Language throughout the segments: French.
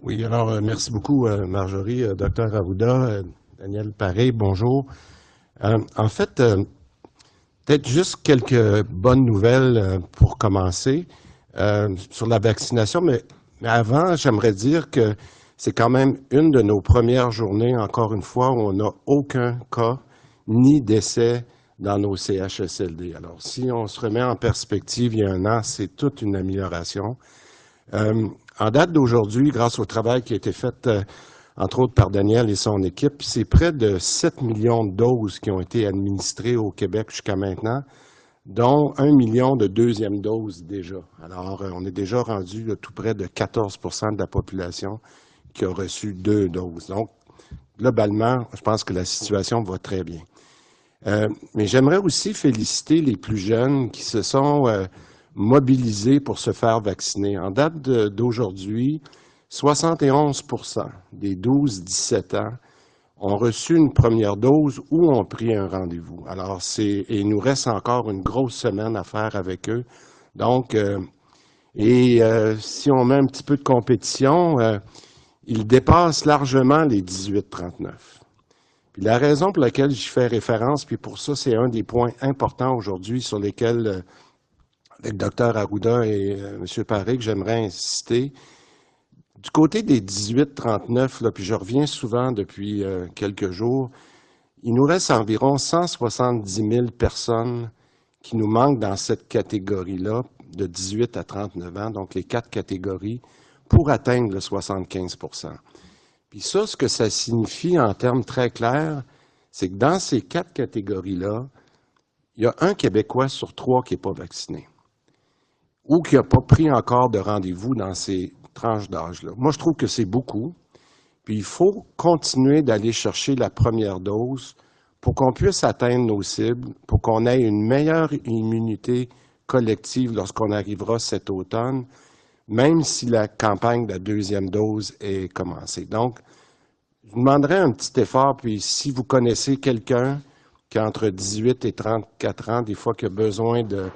Oui, alors merci beaucoup, Marjorie, Dr Arruda, Daniel Paré, bonjour. En fait, peut-être juste quelques bonnes nouvelles pour commencer sur la vaccination, mais avant, j'aimerais dire que c'est quand même une de nos premières journées, encore une fois, où on n'a aucun cas ni décès dans nos CHSLD. Alors, si on se remet en perspective il y a un an, c'est toute une amélioration. En date d'aujourd'hui, grâce au travail qui a été fait, entre autres par Daniel et son équipe, c'est près de 7 millions de doses qui ont été administrées au Québec jusqu'à maintenant, dont 1 million de deuxièmes doses déjà. Alors, on est déjà rendu à tout près de 14 de la population qui a reçu 2 doses. Donc, globalement, je pense que la situation va très bien. Mais j'aimerais aussi féliciter les plus jeunes qui se sont mobilisés pour se faire vacciner. En date d'aujourd'hui, 71 des 12-17 ans ont reçu une première dose ou ont pris un rendez-vous. Alors, et il nous reste encore une grosse semaine à faire avec eux. Donc, si on met un petit peu de compétition, ils dépassent largement les 18-39. Puis la raison pour laquelle j'y fais référence, puis pour ça, c'est un des points importants aujourd'hui sur lesquels, avec Dr Arruda et M. Paré, que j'aimerais insister. Du côté des 18-39, là, puis je reviens souvent depuis quelques jours, il nous reste environ 170 000 personnes qui nous manquent dans cette catégorie-là, de 18 à 39 ans, donc les 4 catégories, pour atteindre le 75 %. Puis ça, ce que ça signifie en termes très clairs, c'est que dans ces 4 catégories-là, il y a un Québécois sur 3 qui n'est pas vacciné ou qui n'a pas pris encore de rendez-vous dans ces tranches d'âge-là. Moi, je trouve que c'est beaucoup. Puis il faut continuer d'aller chercher la première dose pour qu'on puisse atteindre nos cibles, pour qu'on ait une meilleure immunité collective lorsqu'on arrivera cet automne, même si la campagne de la deuxième dose est commencée. Donc, je vous demanderais un petit effort, puis si vous connaissez quelqu'un qui a entre 18 et 34 ans, des fois qui a besoin de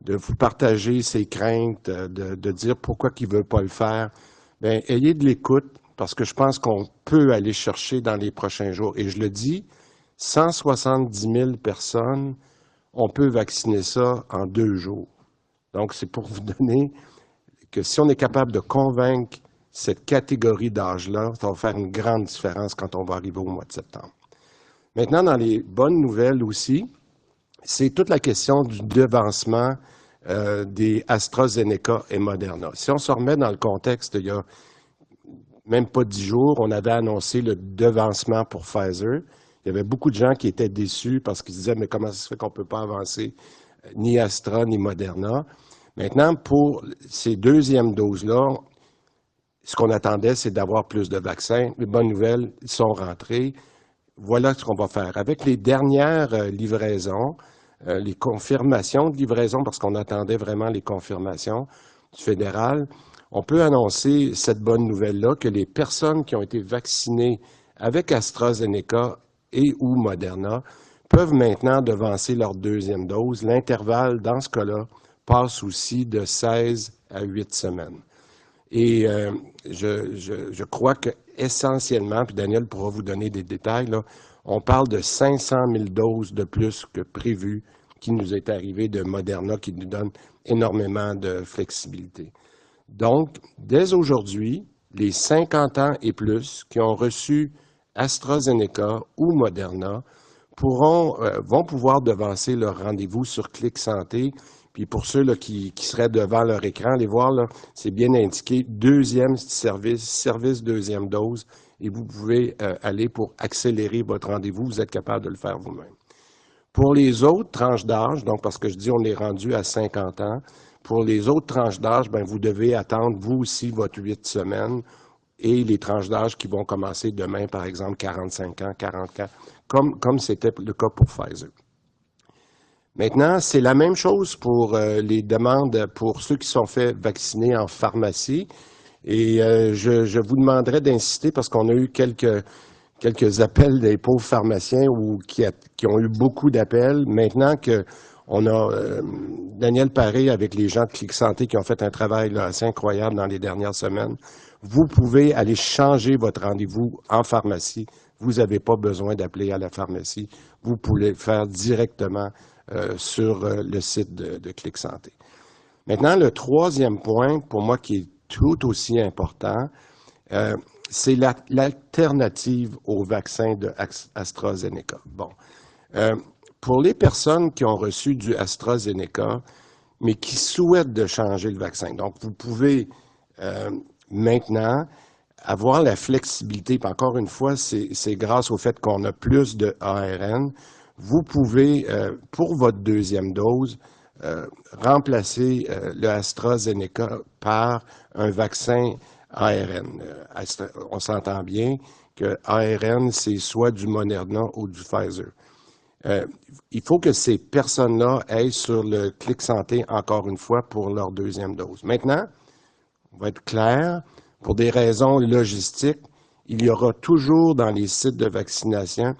vous partager ses craintes, de dire pourquoi il ne veut pas le faire, bien, ayez de l'écoute, parce que je pense qu'on peut aller chercher dans les prochains jours. Et je le dis, 170 000 personnes, on peut vacciner ça en 2 jours. Donc, c'est pour vous donner que si on est capable de convaincre cette catégorie d'âge-là, ça va faire une grande différence quand on va arriver au mois de septembre. Maintenant, dans les bonnes nouvelles aussi, c'est toute la question du devancement des AstraZeneca et Moderna. Si on se remet dans le contexte, il y a même pas 10 jours, on avait annoncé le devancement pour Pfizer. Il y avait beaucoup de gens qui étaient déçus parce qu'ils disaient « Mais comment ça se fait qu'on ne peut pas avancer ni Astra ni Moderna? » Maintenant, pour ces deuxièmes doses-là, ce qu'on attendait, c'est d'avoir plus de vaccins. Les bonnes nouvelles, ils sont rentrés. Voilà ce qu'on va faire. Avec les dernières livraisons, les confirmations de livraison, parce qu'on attendait vraiment les confirmations du fédéral, on peut annoncer cette bonne nouvelle-là, que les personnes qui ont été vaccinées avec AstraZeneca et ou Moderna peuvent maintenant devancer leur deuxième dose. L'intervalle, dans ce cas-là, passe aussi de 16 à 8 semaines. Et je crois qu'essentiellement, puis Daniel pourra vous donner des détails, là, on parle de 500 000 doses de plus que prévu qui nous est arrivé de Moderna, qui nous donne énormément de flexibilité. Donc, dès aujourd'hui, les 50 ans et plus qui ont reçu AstraZeneca ou Moderna vont pouvoir devancer leur rendez-vous sur Clic Santé. Puis pour ceux là, qui seraient devant leur écran, allez voir, là, c'est bien indiqué, deuxième service deuxième dose, et vous pouvez aller pour accélérer votre rendez-vous, vous êtes capable de le faire vous-même. Pour les autres tranches d'âge, donc parce que je dis on est rendu à 50 ans, pour les autres tranches d'âge, ben vous devez attendre vous aussi votre 8 semaines et les tranches d'âge qui vont commencer demain, par exemple, 45 ans, 40 ans, comme c'était le cas pour Pfizer. Maintenant, c'est la même chose pour les demandes pour ceux qui sont faits vacciner en pharmacie. Et je vous demanderai d'insister parce qu'on a eu quelques appels des pauvres pharmaciens qui ont eu beaucoup d'appels. Maintenant que on a Daniel Paré avec les gens de Clic Santé qui ont fait un travail là, assez incroyable dans les dernières semaines, vous pouvez aller changer votre rendez-vous en pharmacie. Vous n'avez pas besoin d'appeler à la pharmacie. Vous pouvez le faire directement sur le site de Clic Santé. Maintenant, le troisième point, pour moi, qui est tout aussi important, c'est l'alternative au vaccin de AstraZeneca. Bon. Pour les personnes qui ont reçu du AstraZeneca, mais qui souhaitent de changer le vaccin, donc vous pouvez maintenant avoir la flexibilité, puis encore une fois, c'est grâce au fait qu'on a plus de ARN, vous pouvez, pour votre deuxième dose, remplacer le AstraZeneca par un vaccin ARN. On s'entend bien que ARN, c'est soit du Moderna ou du Pfizer. Il faut que ces personnes-là aillent sur le Clic Santé, encore une fois, pour leur deuxième dose. Maintenant, on va être clair, pour des raisons logistiques, il y aura toujours dans les sites de vaccination,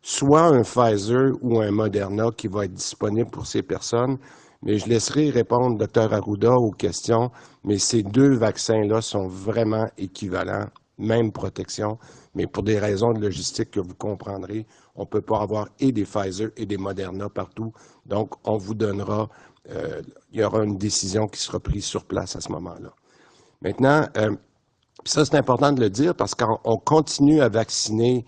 soit un Pfizer ou un Moderna qui va être disponible pour ces personnes. Mais je laisserai répondre Dr Arruda aux questions, mais ces deux vaccins-là sont vraiment équivalents, même protection, mais pour des raisons de logistique que vous comprendrez, on ne peut pas avoir et des Pfizer et des Moderna partout. Donc, on vous donnera, il y aura une décision qui sera prise sur place à ce moment-là. Maintenant, ça c'est important de le dire parce qu'on continue à vacciner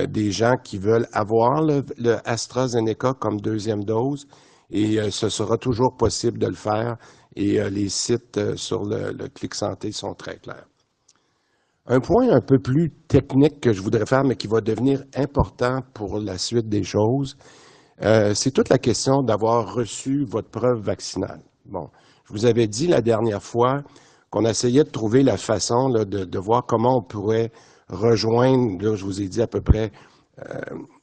des gens qui veulent avoir le AstraZeneca comme deuxième dose et ce sera toujours possible de le faire et les sites sur le Clic Santé sont très clairs. Un point un peu plus technique que je voudrais faire, mais qui va devenir important pour la suite des choses, c'est toute la question d'avoir reçu votre preuve vaccinale. Bon, je vous avais dit la dernière fois qu'on essayait de trouver la façon là, de voir comment on pourrait rejoindre, là, je vous ai dit à peu près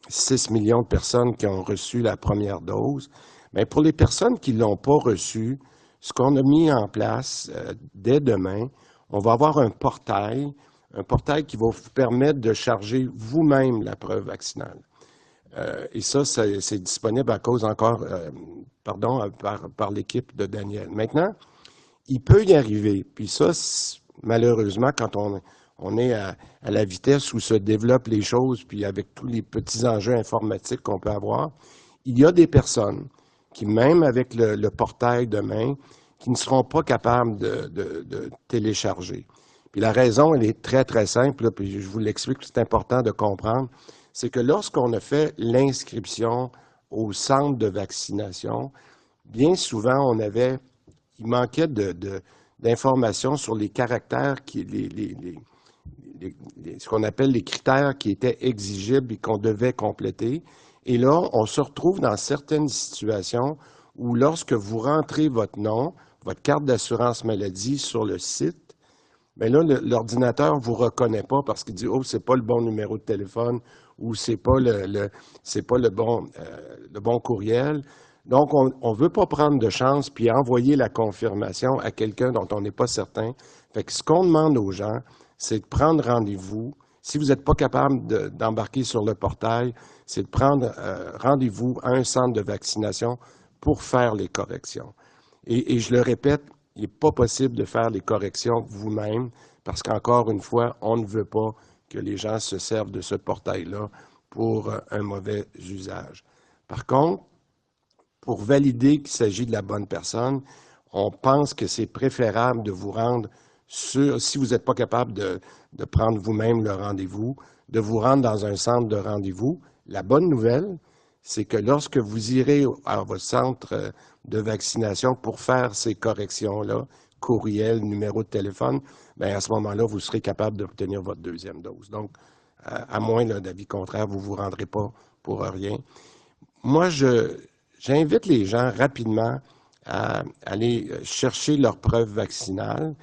6 millions de personnes qui ont reçu la première dose. Mais pour les personnes qui ne l'ont pas reçue, ce qu'on a mis en place dès demain, on va avoir un portail qui va vous permettre de charger vous-même la preuve vaccinale. Et ça, c'est disponible à cause encore, par l'équipe de Daniel. Maintenant, il peut y arriver, puis ça, malheureusement, quand on est à la vitesse où se développent les choses, puis avec tous les petits enjeux informatiques qu'on peut avoir, il y a des personnes qui, même avec le portail demain, qui ne seront pas capables de télécharger. Puis la raison, elle est très, très simple, là, puis je vous l'explique, c'est important de comprendre, c'est que lorsqu'on a fait l'inscription au centre de vaccination, bien souvent, il manquait d'informations sur les caractères, ce qu'on appelle les critères qui étaient exigibles et qu'on devait compléter. Et là, on se retrouve dans certaines situations où lorsque vous rentrez votre nom, votre carte d'assurance maladie sur le site, bien là, l'ordinateur ne vous reconnaît pas parce qu'il dit « Oh, c'est pas le bon numéro de téléphone » ou « C'est pas le bon courriel ». Donc, on ne veut pas prendre de chance puis envoyer la confirmation à quelqu'un dont on n'est pas certain. Fait que ce qu'on demande aux gens, c'est de prendre rendez-vous. Si vous n'êtes pas capable d'embarquer sur le portail, c'est de prendre rendez-vous à un centre de vaccination pour faire les corrections. Et je le répète, il n'est pas possible de faire les corrections vous-même parce qu'encore une fois, on ne veut pas que les gens se servent de ce portail-là pour un mauvais usage. Par contre, pour valider qu'il s'agit de la bonne personne, on pense que c'est préférable de vous rendre si vous n'êtes pas capable de prendre vous-même le rendez-vous, de vous rendre dans un centre de rendez-vous. La bonne nouvelle, c'est que lorsque vous irez à votre centre de vaccination pour faire ces corrections-là, courriel, numéro de téléphone, bien à ce moment-là, vous serez capable d'obtenir votre deuxième dose. Donc, à moins d'avis contraire, vous ne vous rendrez pas pour rien. Moi, j'invite les gens rapidement à aller chercher leur preuve vaccinale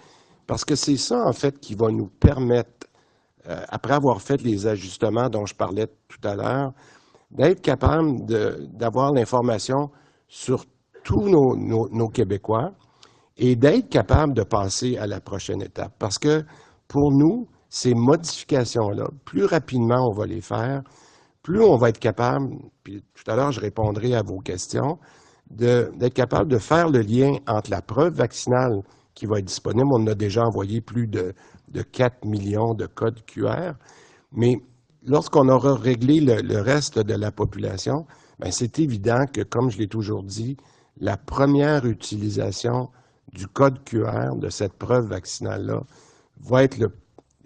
parce que c'est ça, en fait, qui va nous permettre, après avoir fait les ajustements dont je parlais tout à l'heure, d'être capable d'avoir l'information sur tous nos Québécois et d'être capable de passer à la prochaine étape. Parce que pour nous, ces modifications-là, plus rapidement on va les faire, plus on va être capable, puis tout à l'heure je répondrai à vos questions, d'être capable de faire le lien entre la preuve vaccinale qui va être disponible. On a déjà envoyé plus de 4 millions de codes QR. Mais lorsqu'on aura réglé le reste de la population, bien, c'est évident que, comme je l'ai toujours dit, la première utilisation du code QR, de cette preuve vaccinale-là, va être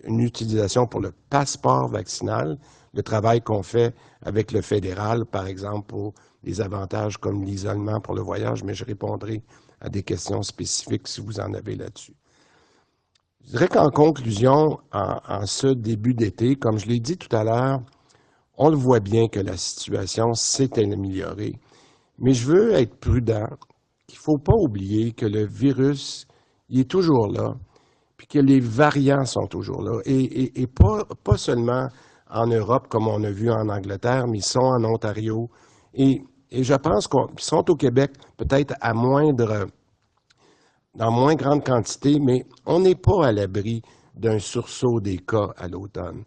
une utilisation pour le passeport vaccinal, le travail qu'on fait avec le fédéral, par exemple, pour des avantages comme l'isolement pour le voyage, mais je répondrai à des questions spécifiques si vous en avez là-dessus. Je dirais qu'en conclusion, en ce début d'été, comme je l'ai dit tout à l'heure, on le voit bien que la situation s'est améliorée. Mais je veux être prudent, qu'il ne faut pas oublier que le virus, il est toujours là, puis que les variants sont toujours là. Et pas seulement en Europe, comme on a vu en Angleterre, mais ils sont en Ontario. Et je pense qu'ils sont au Québec, peut-être dans moins grande quantité, mais on n'est pas à l'abri d'un sursaut des cas à l'automne.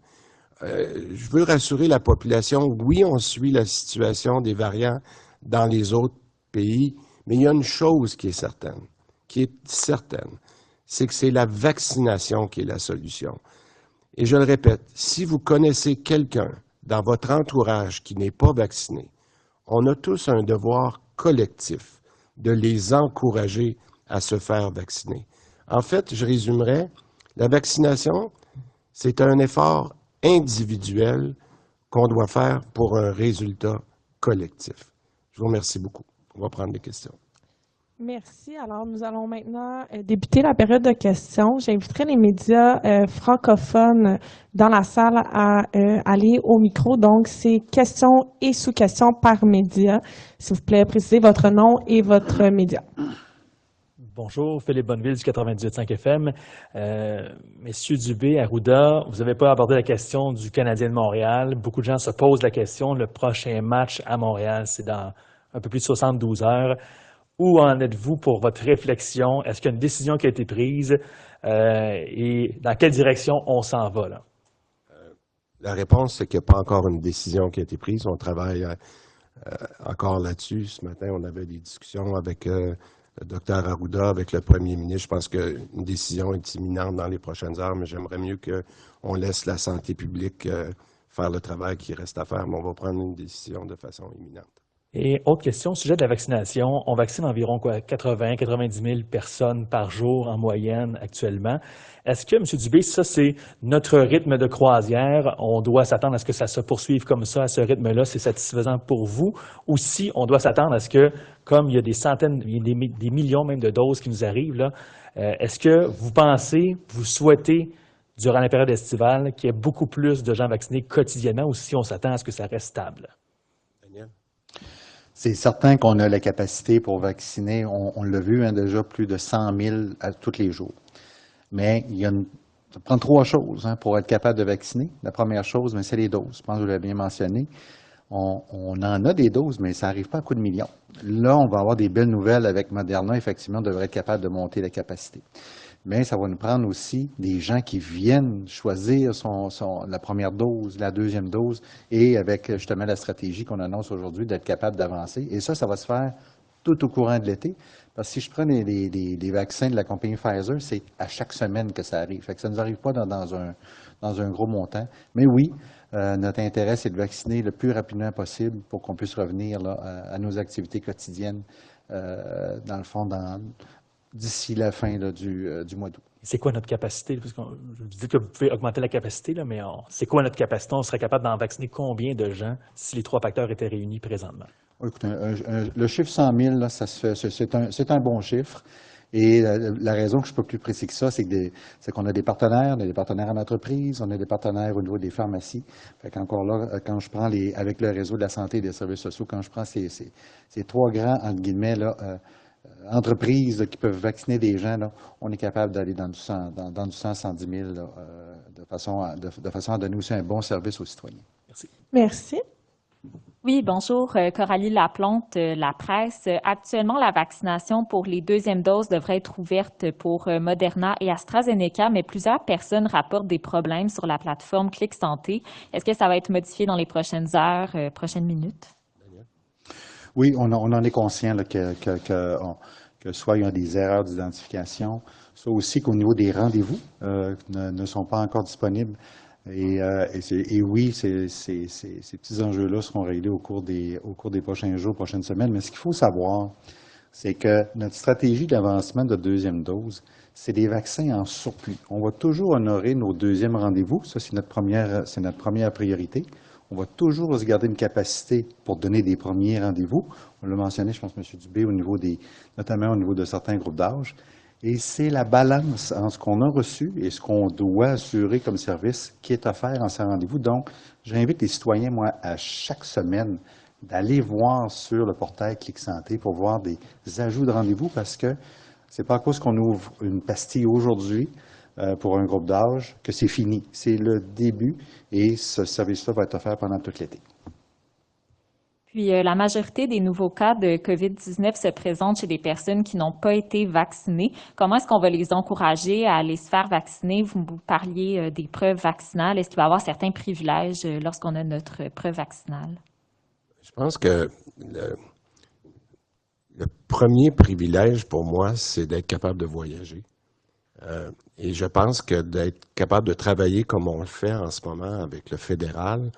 Je veux rassurer la population, oui, on suit la situation des variants dans les autres pays, mais il y a une chose qui est certaine, c'est que c'est la vaccination qui est la solution. Et je le répète, si vous connaissez quelqu'un dans votre entourage qui n'est pas vacciné, on a tous un devoir collectif de les encourager à se faire vacciner. En fait, je résumerai, la vaccination, c'est un effort individuel qu'on doit faire pour un résultat collectif. Je vous remercie beaucoup. On va prendre des questions. Merci. Alors, nous allons maintenant débuter la période de questions. J'inviterai les médias francophones dans la salle à aller au micro. Donc, c'est questions et sous-questions par média. S'il vous plaît, précisez votre nom et votre média. Bonjour, Philippe Bonneville du 98.5 FM. Messieurs Dubé, Arruda, vous n'avez pas abordé la question du Canadien de Montréal. Beaucoup de gens se posent la question. Le prochain match à Montréal, c'est dans un peu plus de 72 heures. Où en êtes-vous pour votre réflexion? Est-ce qu'il y a une décision qui a été prise? Et dans quelle direction on s'en va, là? La réponse, c'est qu'il n'y a pas encore une décision qui a été prise. On travaille encore là-dessus. Ce matin, on avait des discussions avec le docteur Arruda, avec le premier ministre. Je pense qu'une décision est imminente dans les prochaines heures, mais j'aimerais mieux qu'on laisse la santé publique faire le travail qui reste à faire, mais on va prendre une décision de façon imminente. Et autre question, au sujet de la vaccination, on vaccine environ 80-90 000 personnes par jour en moyenne actuellement. Est-ce que, M. Dubé, ça c'est notre rythme de croisière, on doit s'attendre à ce que ça se poursuive comme ça, à ce rythme-là, c'est satisfaisant pour vous? Ou si on doit s'attendre à ce que, comme il y a des centaines, des millions même de doses qui nous arrivent, là, est-ce que vous pensez, vous souhaitez, durant la période estivale, qu'il y ait beaucoup plus de gens vaccinés quotidiennement ou si on s'attend à ce que ça reste stable? C'est certain qu'on a la capacité pour vacciner. On l'a vu déjà, plus de 100 000 tous les jours. Mais ça prend trois choses pour être capable de vacciner. La première chose, c'est les doses. Je pense que vous l'avez bien mentionné. On en a des doses, mais ça n'arrive pas à coups de millions. Là, on va avoir des belles nouvelles avec Moderna. Effectivement, on devrait être capable de monter la capacité. Mais ça va nous prendre aussi des gens qui viennent choisir la première dose, la deuxième dose, et avec justement la stratégie qu'on annonce aujourd'hui, d'être capable d'avancer. Et ça va se faire tout au courant de l'été. Parce que si je prends les vaccins de la compagnie Pfizer, c'est à chaque semaine que ça arrive. Fait que ça ne nous arrive pas dans un gros montant. Mais oui, notre intérêt, c'est de vacciner le plus rapidement possible pour qu'on puisse revenir là, à nos activités quotidiennes, dans le fond, d'ici la fin là, du mois d'août. C'est quoi notre capacité? Parce que je dis que vous pouvez augmenter la capacité, là, mais c'est quoi notre capacité? On serait capable d'en vacciner combien de gens si les trois facteurs étaient réunis présentement? Écoutez, le chiffre 100 000, là, c'est un bon chiffre. Et la raison que je ne suis pas plus précis que ça, c'est qu'on a des partenaires, on a des partenaires en entreprise, on a des partenaires au niveau des pharmacies. Fait qu'encore là, quand je prends avec le réseau de la santé et des services sociaux, quand je prends ces trois grands, entre guillemets, là, entreprises là, qui peuvent vacciner des gens, là, on est capable d'aller dans du 110 000 là, de façon à donner aussi un bon service aux citoyens. Merci. Merci. Oui, bonjour, Coralie Laplante, La Presse. Actuellement, la vaccination pour les deuxièmes doses devrait être ouverte pour Moderna et AstraZeneca, mais plusieurs personnes rapportent des problèmes sur la plateforme Clic Santé. Est-ce que ça va être modifié dans les prochaines heures, prochaines minutes? Oui, on en est conscient là, que soit il y a des erreurs d'identification, Ça aussi qu'au niveau des rendez-vous ne sont pas encore disponibles. Et oui, ces petits enjeux-là seront réglés au cours des prochains jours, prochaines semaines. Mais ce qu'il faut savoir, c'est que notre stratégie d'avancement de deuxième dose, c'est des vaccins en surplus. On va toujours honorer nos deuxièmes rendez-vous. Ça, c'est notre première priorité. On va toujours se garder une capacité pour donner des premiers rendez-vous. On l'a mentionné, je pense, M. Dubé, notamment au niveau de certains groupes d'âge. Et c'est la balance entre ce qu'on a reçu et ce qu'on doit assurer comme service qui est offert en ces rendez-vous. Donc, j'invite les citoyens, moi, à chaque semaine, d'aller voir sur le portail Clic Santé pour voir des ajouts de rendez-vous parce que c'est pas à cause qu'on ouvre une pastille aujourd'hui pour un groupe d'âge que c'est fini. C'est le début et ce service-là va être offert pendant tout l'été. Puis, la majorité des nouveaux cas de COVID-19 se présentent chez des personnes qui n'ont pas été vaccinées. Comment est-ce qu'on va les encourager à aller se faire vacciner? Vous parliez des preuves vaccinales. Est-ce qu'il va y avoir certains privilèges lorsqu'on a notre preuve vaccinale? Je pense que le premier privilège pour moi, c'est d'être capable de voyager. Et je pense que d'être capable de travailler comme on le fait en ce moment avec le fédéral,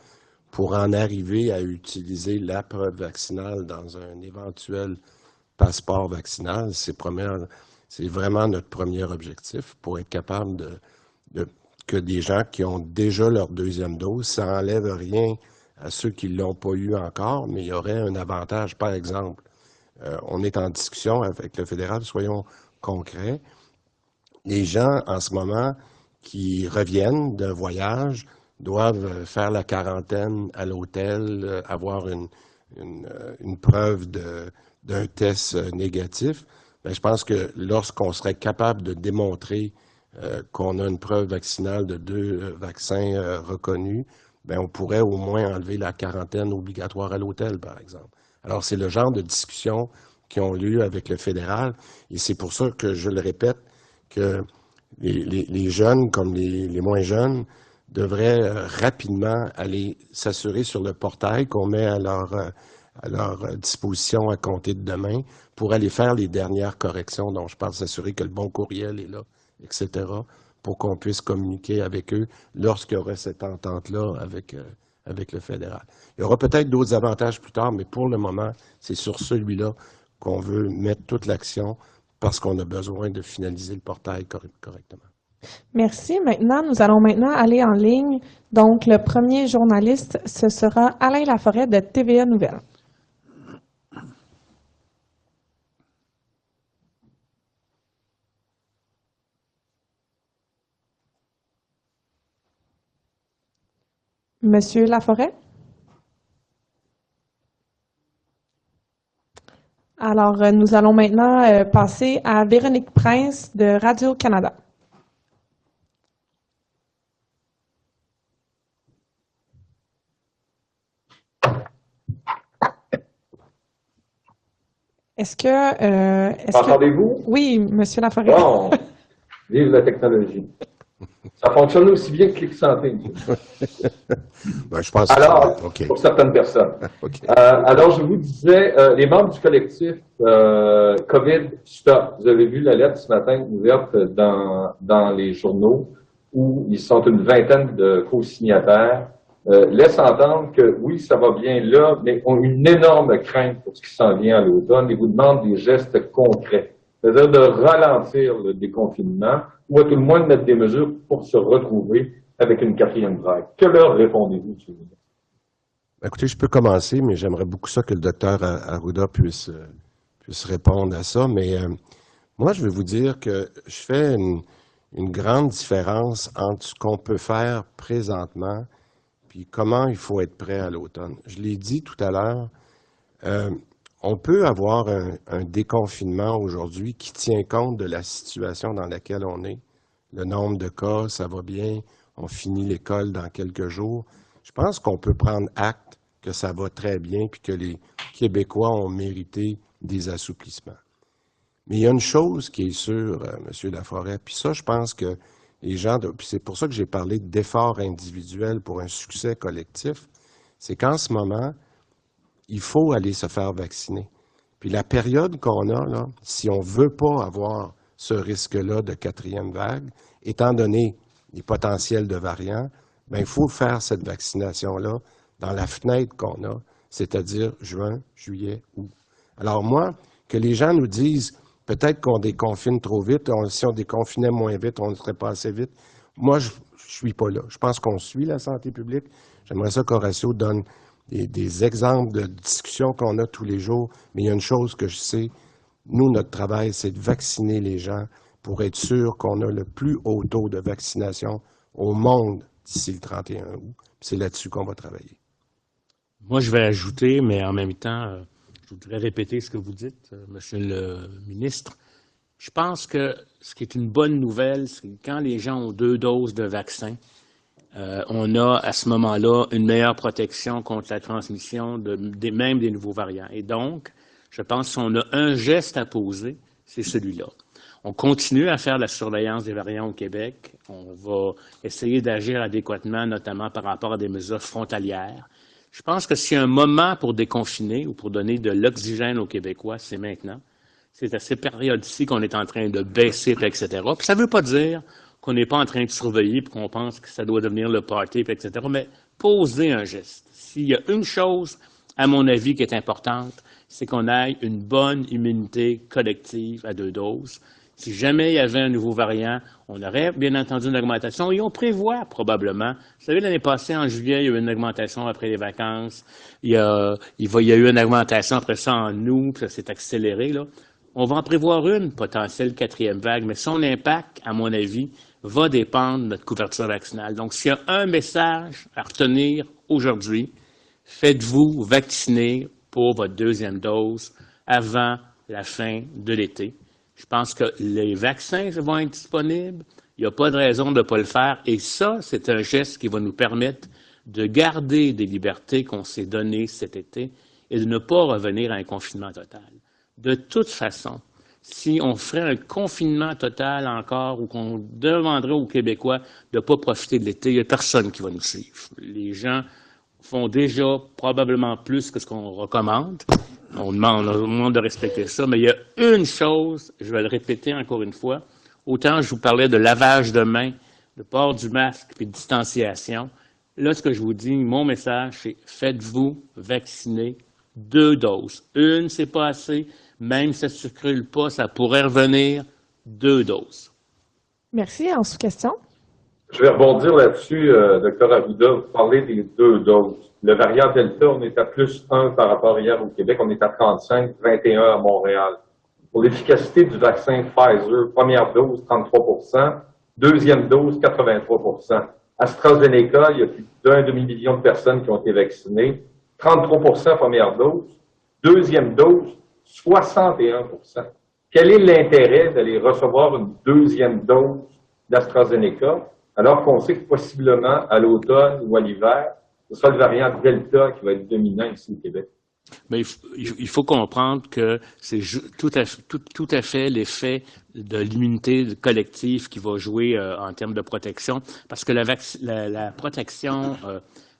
pour en arriver à utiliser la preuve vaccinale dans un éventuel passeport vaccinal, c'est vraiment notre premier objectif pour être capable que des gens qui ont déjà leur deuxième dose, ça n'enlève rien à ceux qui ne l'ont pas eu encore, mais il y aurait un avantage. Par exemple, on est en discussion avec le fédéral, soyons concrets. Les gens, en ce moment, qui reviennent d'un voyage, doivent faire la quarantaine à l'hôtel, avoir une preuve d'un test négatif. Bien, je pense que lorsqu'on serait capable de démontrer qu'on a une preuve vaccinale de 2 vaccins reconnus, bien, on pourrait au moins enlever la quarantaine obligatoire à l'hôtel, par exemple. Alors, c'est le genre de discussion qui ont lieu avec le fédéral, et c'est pour ça que je le répète, que les jeunes comme les moins jeunes devraient rapidement aller s'assurer sur le portail qu'on met à leur disposition à compter de demain pour aller faire les dernières corrections dont je parle, s'assurer que le bon courriel est là, etc., pour qu'on puisse communiquer avec eux lorsqu'il y aurait cette entente-là avec le fédéral. Il y aura peut-être d'autres avantages plus tard, mais pour le moment, c'est sur celui-là qu'on veut mettre toute l'action parce qu'on a besoin de finaliser le portail correctement. Merci. Nous allons aller en ligne. Donc, le premier journaliste, ce sera Alain Laforêt de TVA Nouvelles. Monsieur Laforêt? Alors, nous allons maintenant passer à Véronique Prince de Radio-Canada. Entendez-vous? Oui, Monsieur Laforêt. Bon, vive la technologie. Ça fonctionne aussi bien que Clic Santé. Ben, je pense que pour certaines personnes. Okay. Alors, je vous disais, les membres du collectif COVID Stop, vous avez vu la lettre ce matin ouverte dans les journaux où ils sont une vingtaine de co-signataires, laissent entendre que oui, ça va bien là, mais ont une énorme crainte pour ce qui s'en vient à l'automne et vous demandent des gestes concrets. C'est-à-dire de ralentir le déconfinement ou à tout le moins de mettre des mesures pour se retrouver avec une 4e vague. Que leur répondez-vous, M. le ministre? Écoutez, je peux commencer, mais j'aimerais beaucoup ça que le docteur Arruda puisse répondre à ça. Mais moi, je vais vous dire que je fais une grande différence entre ce qu'on peut faire présentement puis comment il faut être prêt à l'automne. Je l'ai dit tout à l'heure, on peut avoir un déconfinement aujourd'hui qui tient compte de la situation dans laquelle on est. Le nombre de cas, ça va bien, on finit l'école dans quelques jours. Je pense qu'on peut prendre acte que ça va très bien puis que les Québécois ont mérité des assouplissements. Mais il y a une chose qui est sûre, M. Laforêt, puis ça, je pense que les gens, puis c'est pour ça que j'ai parlé d'efforts individuels pour un succès collectif, c'est qu'en ce moment, il faut aller se faire vacciner. Puis la période qu'on a, là, si on ne veut pas avoir ce risque-là de quatrième vague, étant donné les potentiels de variants, bien, il faut faire cette vaccination-là dans la fenêtre qu'on a, c'est-à-dire juin, juillet, août. Alors moi, que les gens nous disent peut-être qu'on déconfine trop vite, si on déconfinait moins vite, on ne serait pas assez vite. Moi, je suis pas là. Je pense qu'on suit la santé publique. J'aimerais ça qu'Horacio donne des exemples de discussions qu'on a tous les jours, mais il y a une chose que je sais, nous, notre travail, c'est de vacciner les gens pour être sûr qu'on a le plus haut taux de vaccination au monde d'ici le 31 août. C'est là-dessus qu'on va travailler. Moi, je vais ajouter, mais en même temps, je voudrais répéter ce que vous dites, Monsieur le ministre. Je pense que ce qui est une bonne nouvelle, c'est que quand les gens ont 2 doses de vaccin, on a à ce moment-là une meilleure protection contre la transmission même des nouveaux variants. Et donc, je pense qu'on a un geste à poser, c'est celui-là. On continue à faire la surveillance des variants au Québec. On va essayer d'agir adéquatement, notamment par rapport à des mesures frontalières. Je pense que s'il y a un moment pour déconfiner ou pour donner de l'oxygène aux Québécois, c'est maintenant. C'est à ces périodes-ci qu'on est en train de baisser, etc. Puis ça ne veut pas dire qu'on n'est pas en train de surveiller et qu'on pense que ça doit devenir le party, etc. Mais poser un geste. S'il y a une chose, à mon avis, qui est importante, c'est qu'on ait une bonne immunité collective à 2 doses. Si jamais il y avait un nouveau variant, on aurait bien entendu une augmentation et on prévoit probablement. Vous savez, l'année passée, en juillet, il y a eu une augmentation après les vacances. Il y a eu une augmentation après ça en août, puis ça s'est accéléré, là. On va en prévoir une potentielle 4e vague, mais son impact, à mon avis, va dépendre de notre couverture vaccinale. Donc, s'il y a un message à retenir aujourd'hui, faites-vous vacciner pour votre 2e dose avant la fin de l'été. Je pense que les vaccins vont être disponibles. Il n'y a pas de raison de ne pas le faire. Et ça, c'est un geste qui va nous permettre de garder des libertés qu'on s'est données cet été et de ne pas revenir à un confinement total. De toute façon, si on ferait un confinement total encore ou qu'on demanderait aux Québécois de ne pas profiter de l'été, il n'y a personne qui va nous suivre. Les gens font déjà probablement plus que ce qu'on recommande. On demande de respecter ça, mais il y a une chose, je vais le répéter encore une fois, autant je vous parlais de lavage de mains, de port du masque et de distanciation. Là, ce que je vous dis, mon message, c'est faites-vous vacciner 2 doses. Une, c'est pas assez. Même si ça ne circule pas, ça pourrait revenir 2 doses. Merci. En sous-question? Je vais rebondir là-dessus, Dr. Arruda. Vous parlez des 2 doses. Le variant Delta, on est à plus 1 par rapport à hier au Québec. On est à 35, 21 à Montréal. Pour l'efficacité du vaccin Pfizer, première dose, 33%. Deuxième dose, 83%. AstraZeneca, il y a plus d'1 demi-million de personnes qui ont été vaccinées. 33% première dose. Deuxième dose, 61%. Quel est l'intérêt d'aller recevoir une 2e dose d'AstraZeneca alors qu'on sait que possiblement à l'automne ou à l'hiver, ce sera le variant Delta qui va être dominant ici au Québec? Mais il faut comprendre que c'est tout à fait l'effet de l'immunité collective qui va jouer en termes de protection, parce que la protection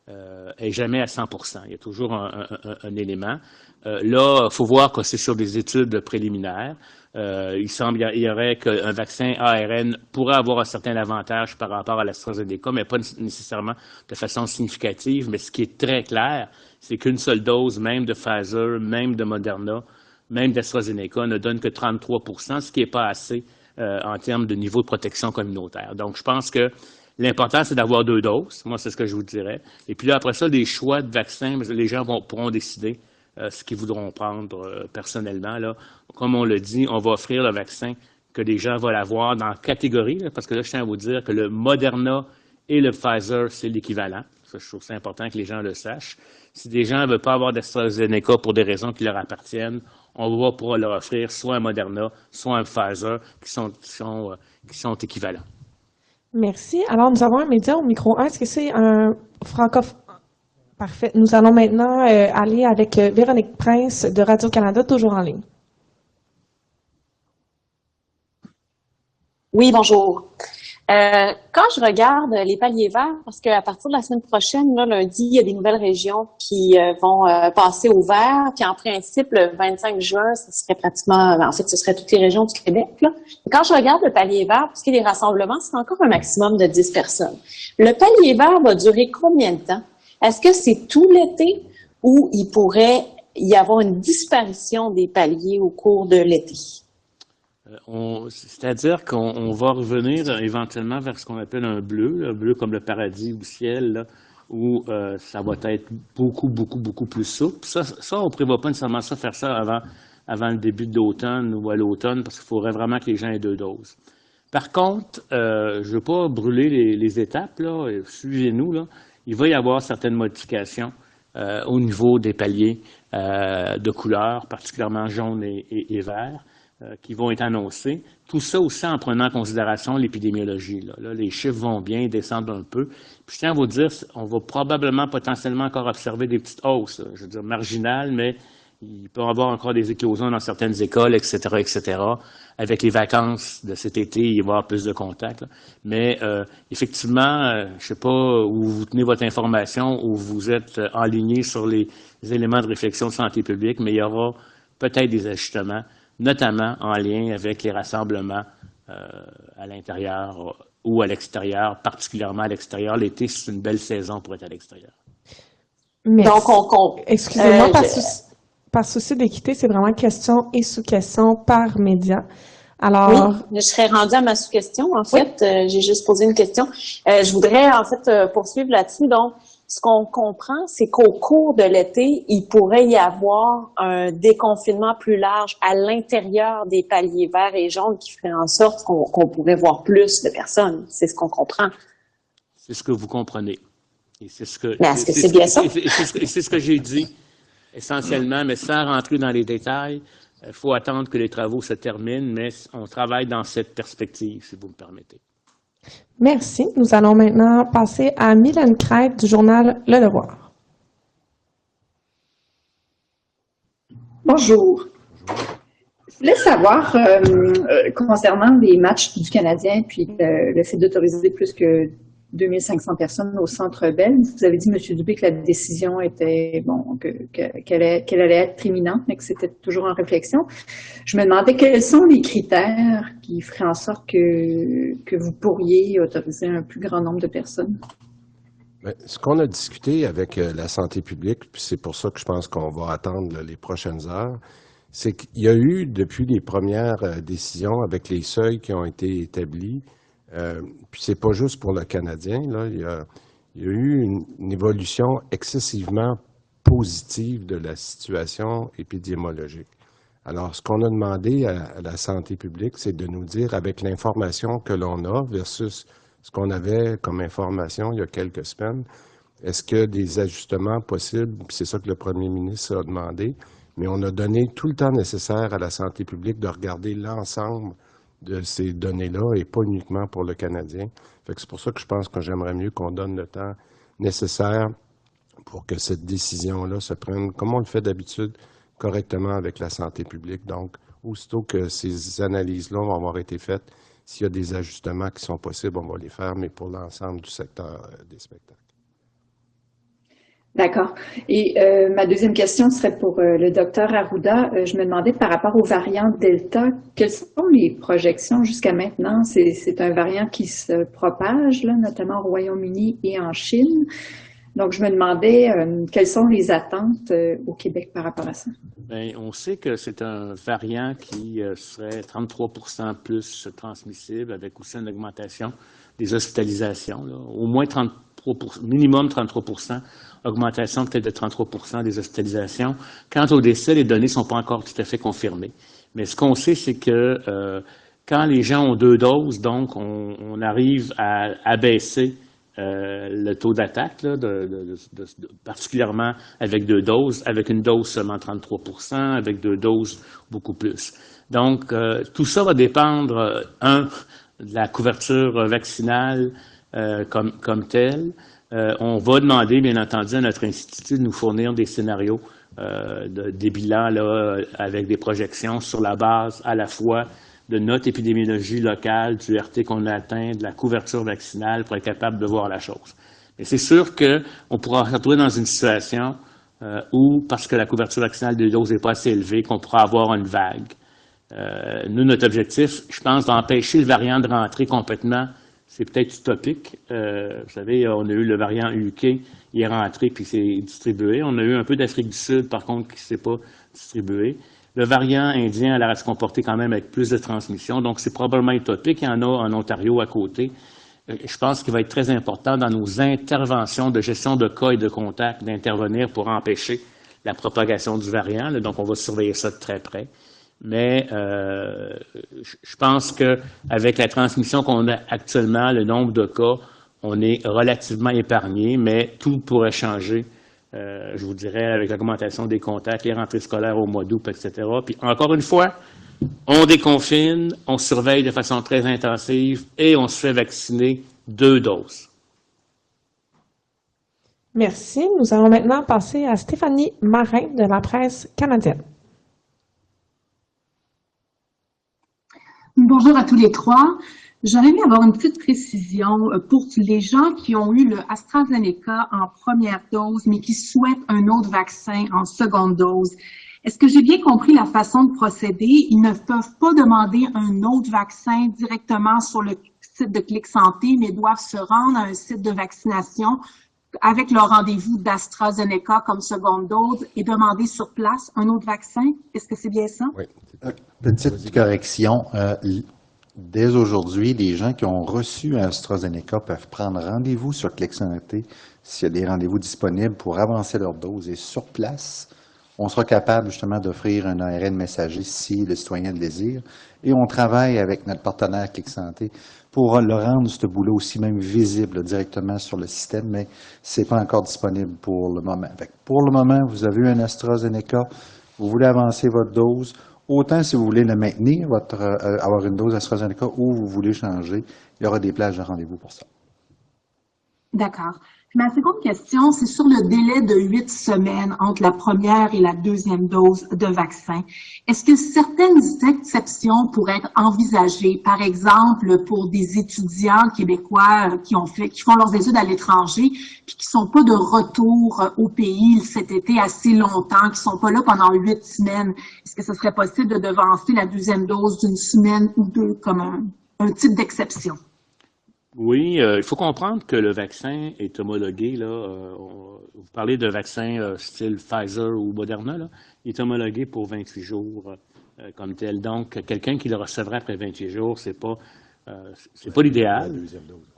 est jamais à 100%. Il y a toujours un élément. Là, il faut voir que c'est sur des études préliminaires. Il semblerait qu'un vaccin ARN pourrait avoir un certain avantage par rapport à l'AstraZeneca, mais pas nécessairement de façon significative. Mais ce qui est très clair, c'est qu'une seule dose, même de Pfizer, même de Moderna, même d'AstraZeneca, ne donne que 33%, ce qui n'est pas assez en termes de niveau de protection communautaire. Donc, je pense que l'important, c'est d'avoir 2 doses. Moi, c'est ce que je vous dirais. Et puis là, après ça, des choix de vaccins, les gens pourront décider ce qu'ils voudront prendre personnellement. Là. Comme on le dit, on va offrir le vaccin que les gens veulent avoir dans catégorie, là, parce que là, je tiens à vous dire que le Moderna et le Pfizer, c'est l'équivalent. Ça, je trouve ça important que les gens le sachent. Si des gens ne veulent pas avoir d'AstraZeneca pour des raisons qui leur appartiennent, on va pouvoir leur offrir soit un Moderna, soit un Pfizer qui sont équivalents. Merci. Alors, nous avons un média au micro 1. Est-ce que c'est un francophone? Parfait. Nous allons maintenant aller avec Véronique Prince de Radio-Canada, toujours en ligne. Oui, bonjour. Quand je regarde les paliers verts, parce qu'à partir de la semaine prochaine, là, lundi, il y a des nouvelles régions qui vont passer au vert. Puis en principe, le 25 juin, ce serait pratiquement, en fait, ce serait toutes les régions du Québec. Là. Et quand je regarde le palier vert, pour ce qui est des rassemblements, c'est encore un maximum de 10 personnes. Le palier vert va durer combien de temps? Est-ce que c'est tout l'été ou il pourrait y avoir une disparition des paliers au cours de l'été? C'est-à-dire qu'on va revenir éventuellement vers ce qu'on appelle un bleu comme le paradis au ciel, là, où ça va être beaucoup plus souple. Ça on ne prévoit pas nécessairement faire ça avant le début de l'automne ou à l'automne, parce qu'il faudrait vraiment que les gens aient 2 doses. Par contre, je ne veux pas brûler les étapes, là, suivez-nous, là. Il va y avoir certaines modifications au niveau des paliers de couleur, particulièrement jaune et vert, qui vont être annoncés. Tout ça aussi en prenant en considération l'épidémiologie. Là, les chiffres vont bien, descendre un peu. Puis je tiens à vous dire, on va probablement, potentiellement encore observer des petites hausses, là, je veux dire marginales, mais il peut y avoir encore des éclosions dans certaines écoles, etc. Avec les vacances de cet été, il va y avoir plus de contacts. Là. Mais effectivement, je ne sais pas où vous tenez votre information, où vous êtes enligné sur les éléments de réflexion de santé publique, mais il y aura peut-être des ajustements, notamment en lien avec les rassemblements à l'intérieur ou à l'extérieur, particulièrement à l'extérieur. L'été, c'est une belle saison pour être à l'extérieur. Merci. Donc, excusez-moi, par souci d'équité, c'est vraiment question et sous-question par média. Alors, oui, je serais rendue à ma sous-question. En fait, j'ai juste posé une question. Je voudrais en fait poursuivre là-dessus. Donc, ce qu'on comprend, c'est qu'au cours de l'été, il pourrait y avoir un déconfinement plus large à l'intérieur des paliers verts et jaunes qui ferait en sorte qu'on pourrait voir plus de personnes. C'est ce qu'on comprend. C'est ce que vous comprenez. Et c'est ce que. Mais est-ce que c'est bien ça? C'est ce que j'ai dit essentiellement, mais sans rentrer dans les détails. Il faut attendre que les travaux se terminent, mais on travaille dans cette perspective, si vous me permettez. Merci. Nous allons maintenant passer à Mylène Crête du journal Le Devoir. Bonjour. Je voulais savoir, concernant les matchs du Canadien, puis le fait d'autoriser plus que 2500 personnes au Centre Bell, vous avez dit, M. Dubé, que la décision était, bon, qu'elle allait être imminente, mais que c'était toujours en réflexion. Je me demandais quels sont les critères qui feraient en sorte que vous pourriez autoriser un plus grand nombre de personnes? Bien, ce qu'on a discuté avec la santé publique, puis c'est pour ça que je pense qu'on va attendre là, les prochaines heures, c'est qu'il y a eu, depuis les premières décisions avec les seuils qui ont été établis, puis c'est pas juste pour le Canadien, là, il y a eu une évolution excessivement positive de la situation épidémiologique. Alors, ce qu'on a demandé à la santé publique, c'est de nous dire, avec l'information que l'on a versus ce qu'on avait comme information il y a quelques semaines, est-ce que des ajustements possibles, c'est ça que le premier ministre a demandé, mais on a donné tout le temps nécessaire à la santé publique de regarder l'ensemble de ces données-là et pas uniquement pour le Canadien. Fait que c'est pour ça que je pense que j'aimerais mieux qu'on donne le temps nécessaire pour que cette décision-là se prenne, comme on le fait d'habitude, correctement avec la santé publique. Donc, aussitôt que ces analyses-là vont avoir été faites, s'il y a des ajustements qui sont possibles, on va les faire, mais pour l'ensemble du secteur des spectacles. D'accord. Et ma deuxième question serait pour le docteur Arruda. Je me demandais par rapport au variant Delta, quelles sont les projections jusqu'à maintenant? C'est un variant qui se propage, là, notamment au Royaume-Uni et en Chine. Donc, je me demandais quelles sont les attentes au Québec par rapport à ça? Bien, on sait que c'est un variant qui serait 33% plus transmissible, avec aussi une augmentation des hospitalisations, là, au moins 33%, minimum 33%, augmentation peut-être de 33% des hospitalisations. Quant aux décès, les données ne sont pas encore tout à fait confirmées. Mais ce qu'on sait, c'est que quand les gens ont 2 doses, donc on arrive à abaisser le taux d'attaque, là, particulièrement avec 2 doses, avec une dose seulement 33%, avec 2 doses beaucoup plus. Donc, tout ça va dépendre, de la couverture vaccinale comme telle. On va demander, bien entendu, à notre institut de nous fournir des scénarios, des bilans là, avec des projections sur la base à la fois de notre épidémiologie locale, du RT qu'on a atteint, de la couverture vaccinale pour être capable de voir la chose. Mais c'est sûr qu'on pourra se retrouver dans une situation où, parce que la couverture vaccinale des doses n'est pas assez élevée, qu'on pourra avoir une vague. Nous, notre objectif, je pense, d'empêcher le variant de rentrer complètement, c'est peut-être utopique. Vous savez, on a eu le variant UK, il est rentré puis s'est distribué. On a eu un peu d'Afrique du Sud, par contre, qui ne s'est pas distribué. Le variant indien a l'air à se comporter quand même avec plus de transmission, donc c'est probablement utopique. Il y en a en Ontario à côté. Je pense qu'il va être très important dans nos interventions de gestion de cas et de contacts d'intervenir pour empêcher la propagation du variant. Là, donc, on va surveiller ça de très près. Mais je pense qu'avec la transmission qu'on a actuellement, le nombre de cas, on est relativement épargné, mais tout pourrait changer, je vous dirais, avec l'augmentation des contacts, les rentrées scolaires au mois d'août, etc. Puis encore une fois, on déconfine, on surveille de façon très intensive et on se fait vacciner 2 doses. Merci. Nous allons maintenant passer à Stéphanie Marin de la presse canadienne. Bonjour à tous les trois. J'aurais aimé avoir une petite précision pour les gens qui ont eu le AstraZeneca en première dose, mais qui souhaitent un autre vaccin en seconde dose. Est-ce que j'ai bien compris la façon de procéder? Ils ne peuvent pas demander un autre vaccin directement sur le site de Clic Santé, mais doivent se rendre à un site de vaccination avec leur rendez-vous d'AstraZeneca comme seconde dose et demander sur place un autre vaccin. Est-ce que c'est bien ça? Oui. Petite correction. Dès aujourd'hui, les gens qui ont reçu un AstraZeneca peuvent prendre rendez-vous sur Clic Santé s'il y a des rendez-vous disponibles pour avancer leur dose. Et sur place, on sera capable justement d'offrir un ARN messager si le citoyen le désire. Et on travaille avec notre partenaire Clic Santé pour le rendre, ce bout-là, aussi même visible directement sur le système, mais c'est pas encore disponible pour le moment. Pour le moment, vous avez eu un AstraZeneca, vous voulez avancer votre dose, autant si vous voulez le maintenir, avoir une dose AstraZeneca, ou vous voulez changer, il y aura des plages de rendez-vous pour ça. D'accord. Ma seconde question, c'est sur le délai de 8 semaines entre la première et la deuxième dose de vaccin. Est-ce que certaines exceptions pourraient être envisagées, par exemple pour des étudiants québécois qui font leurs études à l'étranger, puis qui sont pas de retour au pays cet été assez longtemps, qui sont pas là pendant 8 semaines? Est-ce que ce serait possible de devancer la deuxième dose d'une semaine ou deux comme un type d'exception? Oui, il faut comprendre que le vaccin est homologué. Là, vous parlez de vaccin style Pfizer ou Moderna, là, il est homologué pour 28 jours comme tel. Donc, quelqu'un qui le recevrait après 28 jours, c'est pas l'idéal.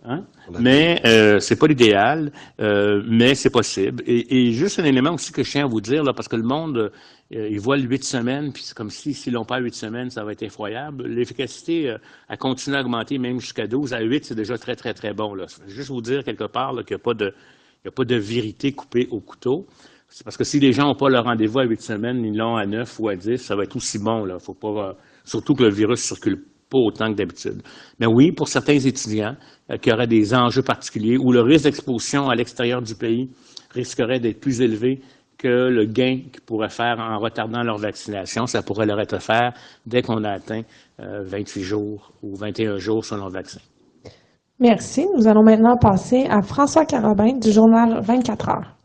Hein? Mais c'est pas l'idéal, mais c'est possible. Et juste un élément aussi que je tiens à vous dire, là, parce que le monde, il voit le 8 semaines, puis c'est comme si s'ils l'ont pas à 8 semaines, ça va être effroyable. L'efficacité a continué à augmenter même jusqu'à 12. À 8, c'est déjà très, très, très bon. Là. Je veux juste vous dire quelque part là, qu'il n'y a pas de vérité coupée au couteau. C'est parce que si les gens n'ont pas leur rendez-vous à 8 semaines, ils l'ont à 9 ou à 10, ça va être aussi bon. Là. Faut pas, surtout que le virus circule pas autant que d'habitude. Mais oui, pour certains étudiants qui auraient des enjeux particuliers où le risque d'exposition à l'extérieur du pays risquerait d'être plus élevé que le gain qu'ils pourraient faire en retardant leur vaccination, ça pourrait leur être offert dès qu'on a atteint 28 jours ou 21 jours selon le vaccin. Merci. Nous allons maintenant passer à François Carabin du journal 24 heures.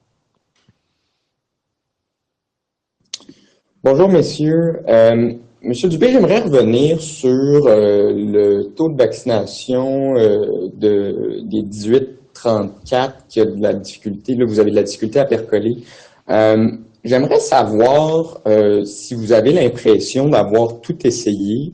Bonjour, messieurs. Monsieur Dubé, j'aimerais revenir sur le taux de vaccination des 18-34 qui a de la difficulté. Là, vous avez de la difficulté à percoler. J'aimerais savoir si vous avez l'impression d'avoir tout essayé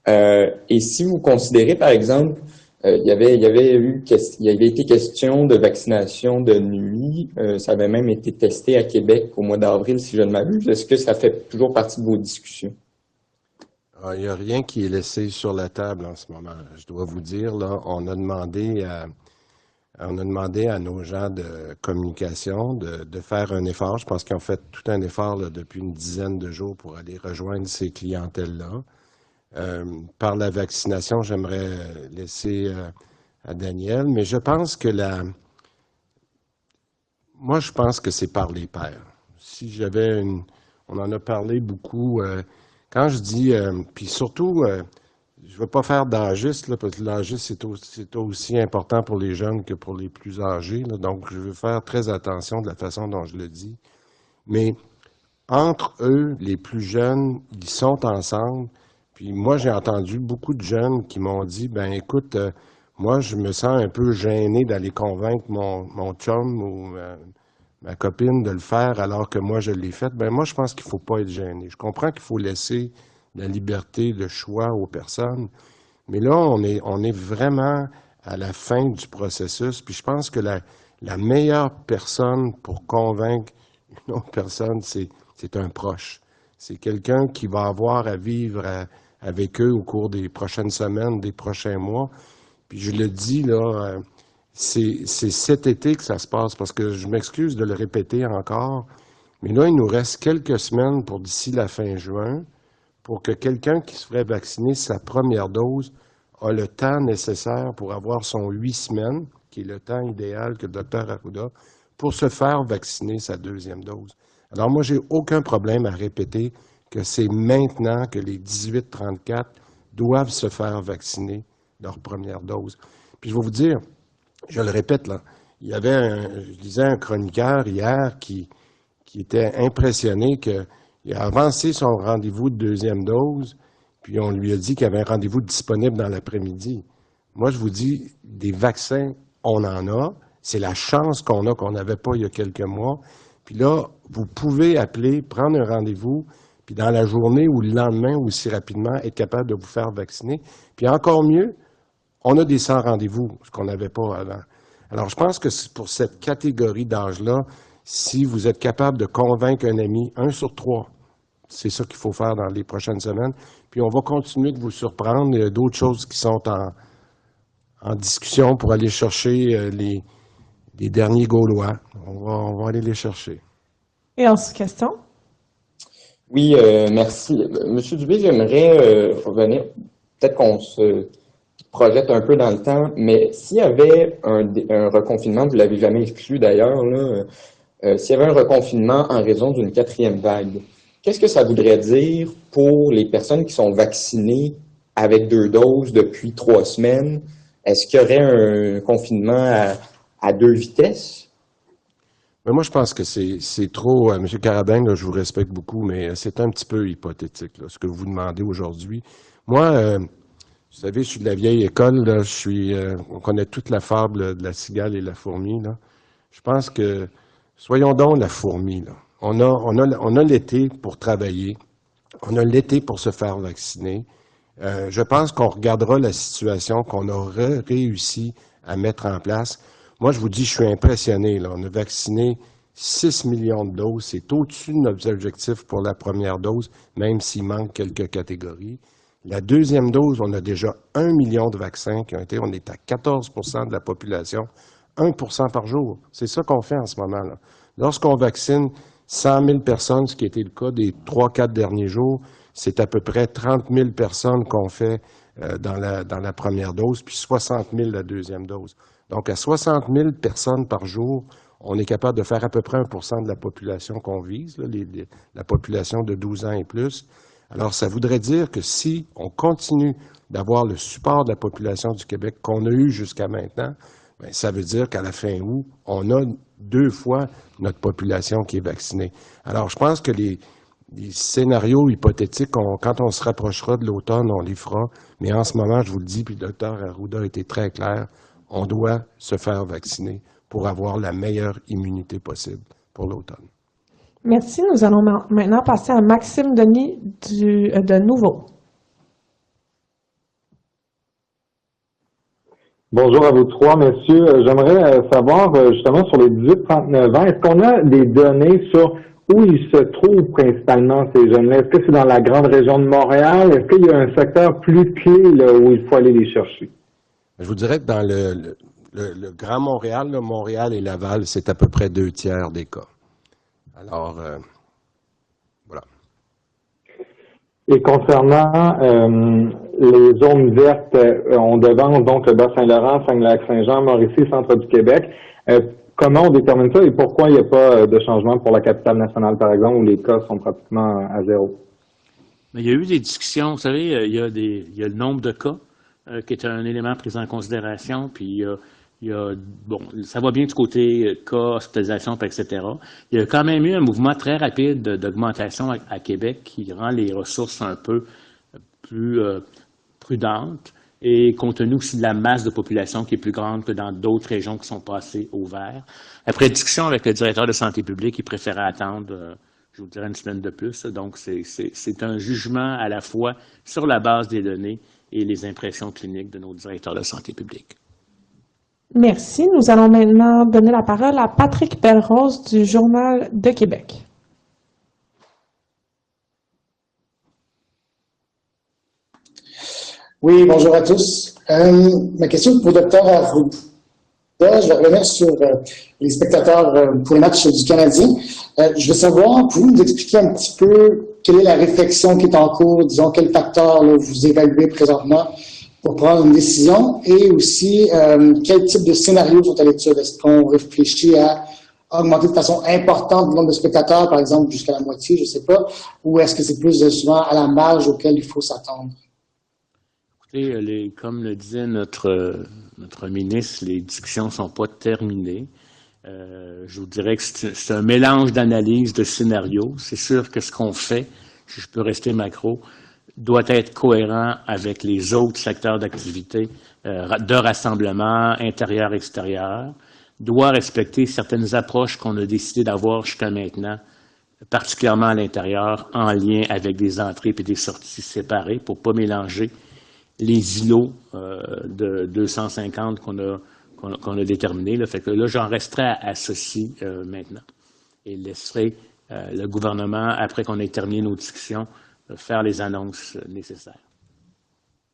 et si vous considérez, par exemple, il y avait été question de vaccination de nuit. Ça avait même été testé à Québec au mois d'avril, si je ne m'abuse. Est-ce que ça fait toujours partie de vos discussions? Il n'y a rien qui est laissé sur la table en ce moment. Je dois vous dire, là, on a demandé à nos gens de communication de faire un effort. Je pense qu'ils ont fait tout un effort là, depuis une dizaine de jours pour aller rejoindre ces clientèles-là. Par la vaccination, j'aimerais laisser à Daniel, mais je pense que moi, je pense que c'est par les pairs. Si on en a parlé beaucoup. Quand je dis, puis surtout, je ne veux pas faire d'âgisme, là, parce que l'âgisme, c'est aussi important pour les jeunes que pour les plus âgés, là, donc je veux faire très attention de la façon dont je le dis. Mais entre eux, les plus jeunes, ils sont ensemble. Puis moi, j'ai entendu beaucoup de jeunes qui m'ont dit, ben écoute, moi, je me sens un peu gêné d'aller convaincre mon chum ou ma copine de le faire alors que moi, je l'ai fait. Ben moi, je pense qu'il faut pas être gêné. Je comprends qu'il faut laisser la liberté de choix aux personnes, mais là, on est vraiment à la fin du processus. Puis je pense que la meilleure personne pour convaincre une autre personne, c'est un proche. C'est quelqu'un qui va avoir à vivre avec eux au cours des prochaines semaines, des prochains mois. Puis je le dis, là, c'est cet été que ça se passe, parce que je m'excuse de le répéter encore, mais là, il nous reste quelques semaines pour d'ici la fin juin, pour que quelqu'un qui se ferait vacciner sa première dose a le temps nécessaire pour avoir son 8 semaines, qui est le temps idéal que le Dr Arruda, pour se faire vacciner sa deuxième dose. Alors moi, j'ai aucun problème à répéter que c'est maintenant que les 18-34 doivent se faire vacciner leur première dose. Puis je vais vous dire, je le répète là, il y avait je disais un chroniqueur hier qui était impressionné qu'il a avancé son rendez-vous de deuxième dose, puis on lui a dit qu'il y avait un rendez-vous disponible dans l'après-midi. Moi, je vous dis, des vaccins, on en a. C'est la chance qu'on a qu'on n'avait pas il y a quelques mois. Puis là, vous pouvez appeler, prendre un rendez-vous, puis dans la journée ou le lendemain, ou aussi rapidement, être capable de vous faire vacciner. Puis encore mieux, on a des sans rendez-vous, ce qu'on n'avait pas avant. Alors, je pense que pour cette catégorie d'âge-là, si vous êtes capable de convaincre un ami, 1 sur 3, c'est ça qu'il faut faire dans les prochaines semaines. Puis on va continuer de vous surprendre. Il y a d'autres choses qui sont en discussion pour aller chercher les derniers Gaulois. On va aller les chercher. Et ensuite, question? Oui, merci. Monsieur Dubé, j'aimerais revenir, peut-être qu'on se projette un peu dans le temps, mais s'il y avait un reconfinement, vous ne l'avez jamais exclu d'ailleurs, là, s'il y avait un reconfinement en raison d'une 4e vague, qu'est-ce que ça voudrait dire pour les personnes qui sont vaccinées avec 2 doses depuis 3 semaines? Est-ce qu'il y aurait un confinement à 2 vitesses? Mais moi, je pense que c'est trop... M. Carabin, là, je vous respecte beaucoup, mais c'est un petit peu hypothétique, là, ce que vous demandez aujourd'hui. Moi, vous savez, je suis de la vieille école, là, on connaît toute la fable de la cigale et la fourmi, là. Je pense que, soyons donc la fourmi, là. On a l'été pour travailler, on a l'été pour se faire vacciner. Je pense qu'on regardera la situation qu'on aurait réussi à mettre en place. Moi, je vous dis, je suis impressionné, là. On a vacciné 6 millions de doses. C'est au-dessus de nos objectifs pour la première dose, même s'il manque quelques catégories. La deuxième dose, on a déjà 1 million de vaccins qui ont été, on est à 14 % de la population, 1 % par jour. C'est ça qu'on fait en ce moment, là. Lorsqu'on vaccine 100 000 personnes, ce qui a été le cas des 3-4 derniers jours, c'est à peu près 30 000 personnes qu'on fait dans la première dose, puis 60 000 la deuxième dose. Donc, à 60 000 personnes par jour, on est capable de faire à peu près 1 % de la population qu'on vise, là, la population de 12 ans et plus. Alors, ça voudrait dire que si on continue d'avoir le support de la population du Québec qu'on a eu jusqu'à maintenant, bien, ça veut dire qu'à la fin août, on a 2 fois notre population qui est vaccinée. Alors, je pense que les scénarios hypothétiques, quand on se rapprochera de l'automne, on les fera. Mais en ce moment, je vous le dis, puis le Dr Arruda a été très clair, on doit se faire vacciner pour avoir la meilleure immunité possible pour l'automne. Merci. Nous allons maintenant passer à Maxime Denis de Nouveau. Bonjour à vous 3, messieurs. J'aimerais savoir justement sur les 18-39 ans, est-ce qu'on a des données sur où ils se trouvent principalement ces jeunes-là? Est-ce que c'est dans la grande région de Montréal? Est-ce qu'il y a un secteur plus clé là, où il faut aller les chercher? Je vous dirais que dans le Grand Montréal, là, Montréal et Laval, c'est à peu près 2/3 des cas. Alors, voilà. Et concernant les zones vertes, on devance donc le Bas-Saint-Laurent, Saint-Lac-Saint-Jean, Mauricie, centre du Québec. Comment on détermine ça et pourquoi il n'y a pas de changement pour la capitale nationale, par exemple, où les cas sont pratiquement à 0? Mais il y a eu des discussions, vous savez, il y a le nombre de cas qui est un élément pris en considération, puis bon, ça va bien du côté cas, hospitalisation, etc. Il y a quand même eu un mouvement très rapide d'augmentation à Québec qui rend les ressources un peu plus prudentes et compte tenu aussi de la masse de population qui est plus grande que dans d'autres régions qui sont passées au vert. Après discussion avec le directeur de santé publique, il préférait attendre je vous dirais une semaine de plus. Donc, c'est un jugement à la fois sur la base des données et les impressions cliniques de nos directeurs de santé publique. Merci. Nous allons maintenant donner la parole à Patrick Belrose du Journal de Québec. Oui, bonjour à tous. Ma question est pour le Dr. Arruda. Je vais revenir sur les spectateurs pour les matchs du Canadien. Je veux savoir, pouvez-vous nous expliquer un petit peu quelle est la réflexion qui est en cours, disons, quels facteurs là, vous évaluez présentement pour prendre une décision et aussi quel type de scénarios sont à l'étude? Est-ce qu'on réfléchit à augmenter de façon importante le nombre de spectateurs, par exemple jusqu'à la moitié, je ne sais pas, ou est-ce que c'est plus souvent à la marge auquel il faut s'attendre? Écoutez, comme le disait notre ministre, les discussions ne sont pas terminées. Je vous dirais que c'est un mélange d'analyses, de scénarios. C'est sûr que ce qu'on fait, si je peux rester macro, doit être cohérent avec les autres secteurs d'activité de rassemblement intérieur-extérieur, doit respecter certaines approches qu'on a décidé d'avoir jusqu'à maintenant, particulièrement à l'intérieur, en lien avec des entrées et des sorties séparées pour ne pas mélanger les îlots de 250 qu'on a déterminés. Là. Fait que là, j'en resterai à ceci maintenant et laisserai le gouvernement, après qu'on ait terminé nos discussions, faire les annonces nécessaires.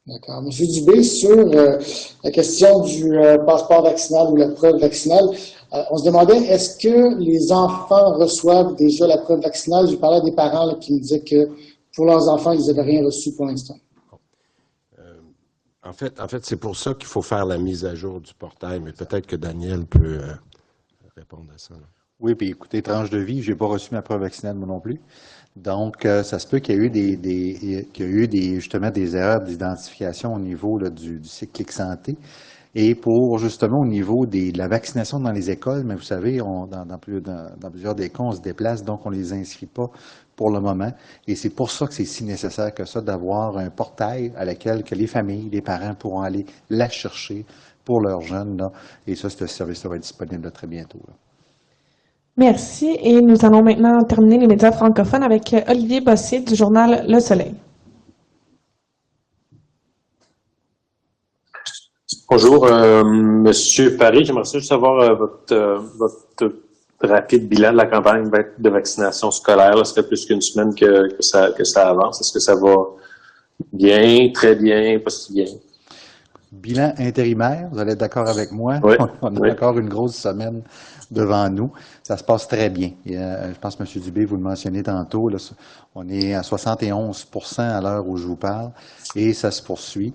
D'accord. Monsieur Dubé, sur la question du passeport vaccinal ou la preuve vaccinale, on se demandait, est-ce que les enfants reçoivent déjà la preuve vaccinale? J'ai parlé à des parents là, qui me disaient que pour leurs enfants, ils n'avaient rien reçu pour l'instant. En fait, c'est pour ça qu'il faut faire la mise à jour du portail, mais peut-être que Daniel peut répondre à ça. Là. Oui, puis écoutez, tranche de vie, je n'ai pas reçu ma preuve vaccinale, moi non plus. Donc, ça se peut qu'il y ait eu justement des erreurs d'identification au niveau là, du site Clic Santé. Et pour justement au niveau de la vaccination dans les écoles, mais vous savez, dans plusieurs des cas, on se déplace, donc on ne les inscrit pas pour le moment. Et c'est pour ça que c'est si nécessaire que ça d'avoir un portail à laquelle que les familles, les parents pourront aller la chercher pour leurs jeunes. Là. Et ça, ce service-là va être disponible là, très bientôt. Là. Merci. Et nous allons maintenant terminer les médias francophones avec Olivier Bossé du journal Le Soleil. Bonjour, Monsieur Paris. J'aimerais juste savoir votre rapide bilan de la campagne de vaccination scolaire. Là, ça fait plus qu'une semaine que ça avance. Est-ce que ça va bien, très bien, pas si bien? Bilan intérimaire, vous allez être d'accord avec moi. Oui, on a encore une grosse semaine devant nous. Ça se passe très bien. Je pense que M. Dubé, vous le mentionnez tantôt, là, on est à 71% à l'heure où je vous parle et ça se poursuit.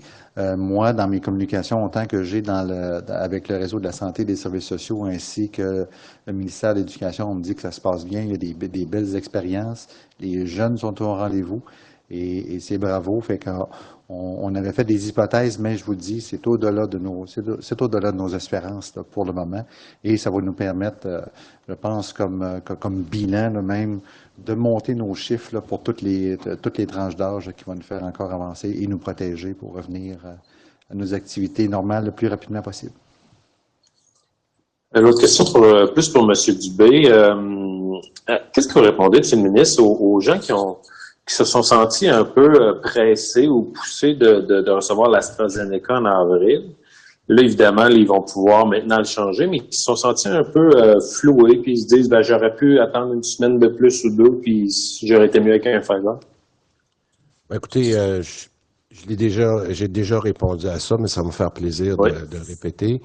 Moi, dans mes communications, autant que j'ai avec le réseau de la santé et des services sociaux ainsi que le ministère de l'Éducation, on me dit que ça se passe bien, il y a des belles expériences, les jeunes sont au rendez-vous et c'est bravo. Fait qu'on avait fait des hypothèses, mais je vous dis, c'est au-delà de nos espérances là, pour le moment et ça va nous permettre, je pense, comme bilan là, même, de monter nos chiffres là, pour toutes les tranches d'âge qui vont nous faire encore avancer et nous protéger pour revenir à nos activités normales le plus rapidement possible. L'autre question, plus pour M. Dubé. Qu'est-ce que vous répondez, M. le ministre, aux gens qui se sont sentis un peu pressés ou poussés de recevoir l'AstraZeneca en avril? Là, évidemment, ils vont pouvoir maintenant le changer, mais ils se sont sentis un peu floués, puis ils se disent, j'aurais pu attendre une semaine de plus ou deux, puis j'aurais été mieux avec un Pfizer. Écoutez, j'ai déjà répondu à ça, mais ça va me faire plaisir de répéter.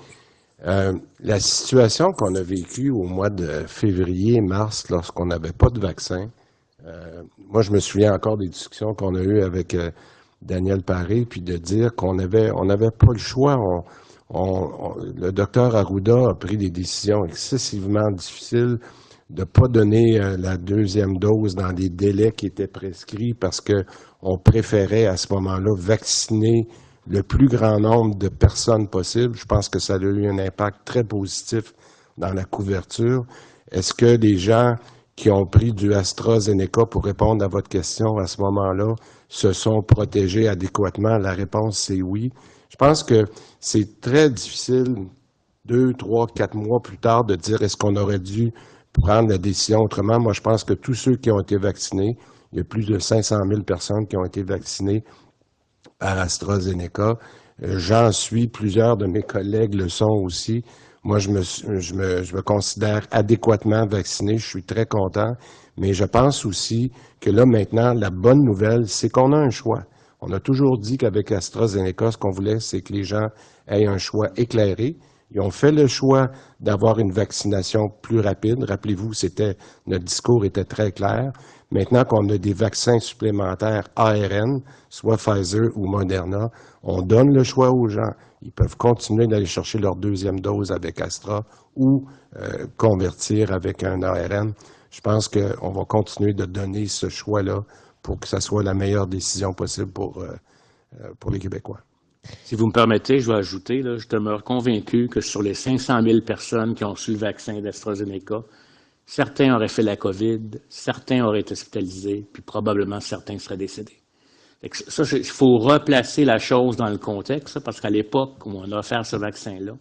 La situation qu'on a vécue au mois de février, mars, lorsqu'on n'avait pas de vaccin, moi, je me souviens encore des discussions qu'on a eues avec Daniel Paré, puis de dire qu'on n'avait pas le choix. Le docteur Arruda a pris des décisions excessivement difficiles de ne pas donner la deuxième dose dans des délais qui étaient prescrits parce qu'on préférait à ce moment-là vacciner le plus grand nombre de personnes possible. Je pense que ça a eu un impact très positif dans la couverture. Est-ce que les gens qui ont pris du AstraZeneca, pour répondre à votre question à ce moment-là, se sont protégés adéquatement? La réponse, c'est oui. Je pense que c'est très difficile, 2, 3, 4 mois plus tard, de dire est-ce qu'on aurait dû prendre la décision autrement. Moi, je pense que tous ceux qui ont été vaccinés, il y a plus de 500 000 personnes qui ont été vaccinées par AstraZeneca. J'en suis, plusieurs de mes collègues le sont aussi. Moi, je me considère adéquatement vacciné. Je suis très content. Mais je pense aussi que là, maintenant, la bonne nouvelle, c'est qu'on a un choix. On a toujours dit qu'avec AstraZeneca, ce qu'on voulait, c'est que les gens aient un choix éclairé. Ils ont fait le choix d'avoir une vaccination plus rapide. Rappelez-vous, notre discours était très clair. Maintenant qu'on a des vaccins supplémentaires ARN, soit Pfizer ou Moderna, on donne le choix aux gens. Ils peuvent continuer d'aller chercher leur deuxième dose avec Astra ou convertir avec un ARN. Je pense qu'on va continuer de donner ce choix-là pour que ça soit la meilleure décision possible pour les Québécois. Si vous me permettez, je vais ajouter, là, je demeure convaincu que sur les 500 000 personnes qui ont reçu le vaccin d'AstraZeneca, certains auraient fait la COVID, certains auraient été hospitalisés, puis probablement certains seraient décédés. Ça, il faut replacer la chose dans le contexte, parce qu'à l'époque où on a offert ce vaccin-là,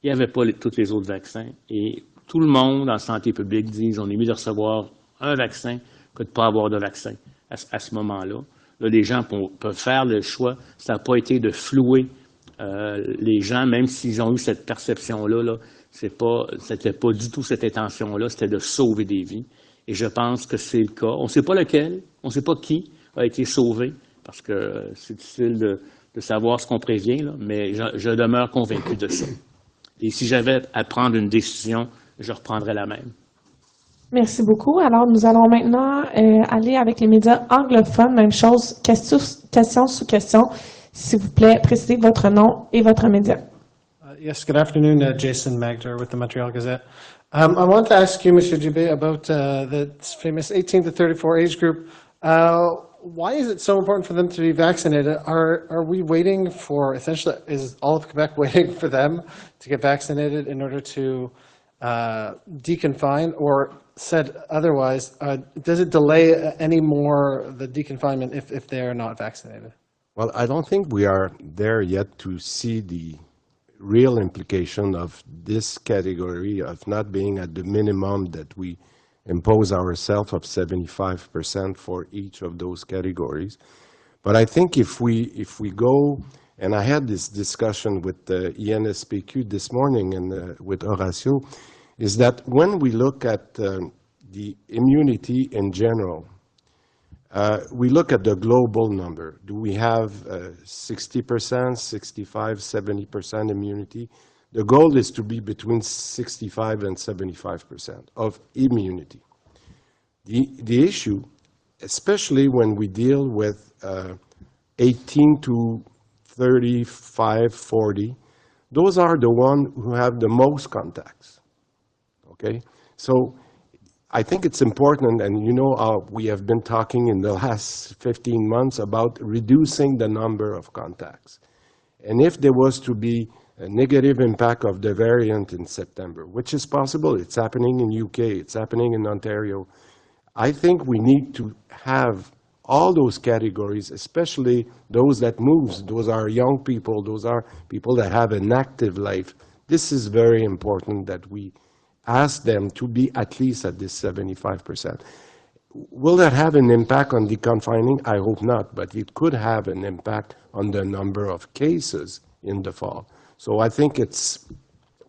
il n'y avait pas tous les autres vaccins. Et tout le monde en santé publique dit on est mieux de recevoir un vaccin que de ne pas avoir de vaccin à ce moment-là. Là, les gens peuvent faire le choix. Ça n'a pas été de flouer les gens, même s'ils ont eu cette perception-là. Là, c'était pas du tout cette intention-là, c'était de sauver des vies. Et je pense que c'est le cas. On ne sait pas lequel, on ne sait pas qui a été sauvé, parce que c'est difficile de savoir ce qu'on prévient, là, mais je demeure convaincu de ça. Et si j'avais à prendre une décision, je reprendrais la même. Merci beaucoup. Alors, nous allons maintenant aller avec les médias anglophones. Même chose, question sous question. S'il vous plaît, précisez votre nom et votre média. Yes, good afternoon, Jason Magder with the Montreal Gazette. I want to ask you, Mr. Dubé, about the famous 18 to 34 age group. Why is it so important for them to be vaccinated? Are we waiting for, essentially, is all of Quebec waiting for them to get vaccinated in order to deconfine, or said otherwise, does it delay any more the deconfinement if they are not vaccinated? Well, I don't think we are there yet to see the real implication of this category of not being at the minimum that we impose ourselves of 75% for each of those categories. But I think if we go, and I had this discussion with the ENSPQ this morning and with Horacio, is that when we look at the immunity in general, we look at the global number. Do we have 60%, 65, 70% immunity? The goal is to be between 65 and 75% of immunity. The issue, especially when we deal with 18 to 35, 40, those are the ones who have the most contacts, okay? So I think it's important, and you know we have been talking in the last 15 months about reducing the number of contacts. And if there was to be a negative impact of the variant in September, which is possible, it's happening in UK, it's happening in Ontario, I think we need to have all those categories, especially those that move. Those are young people, those are people that have an active life. This is very important that we ask them to be at least at this 75%. Will that have an impact on deconfining? I hope not, but it could have an impact on the number of cases in the fall. So I think it's,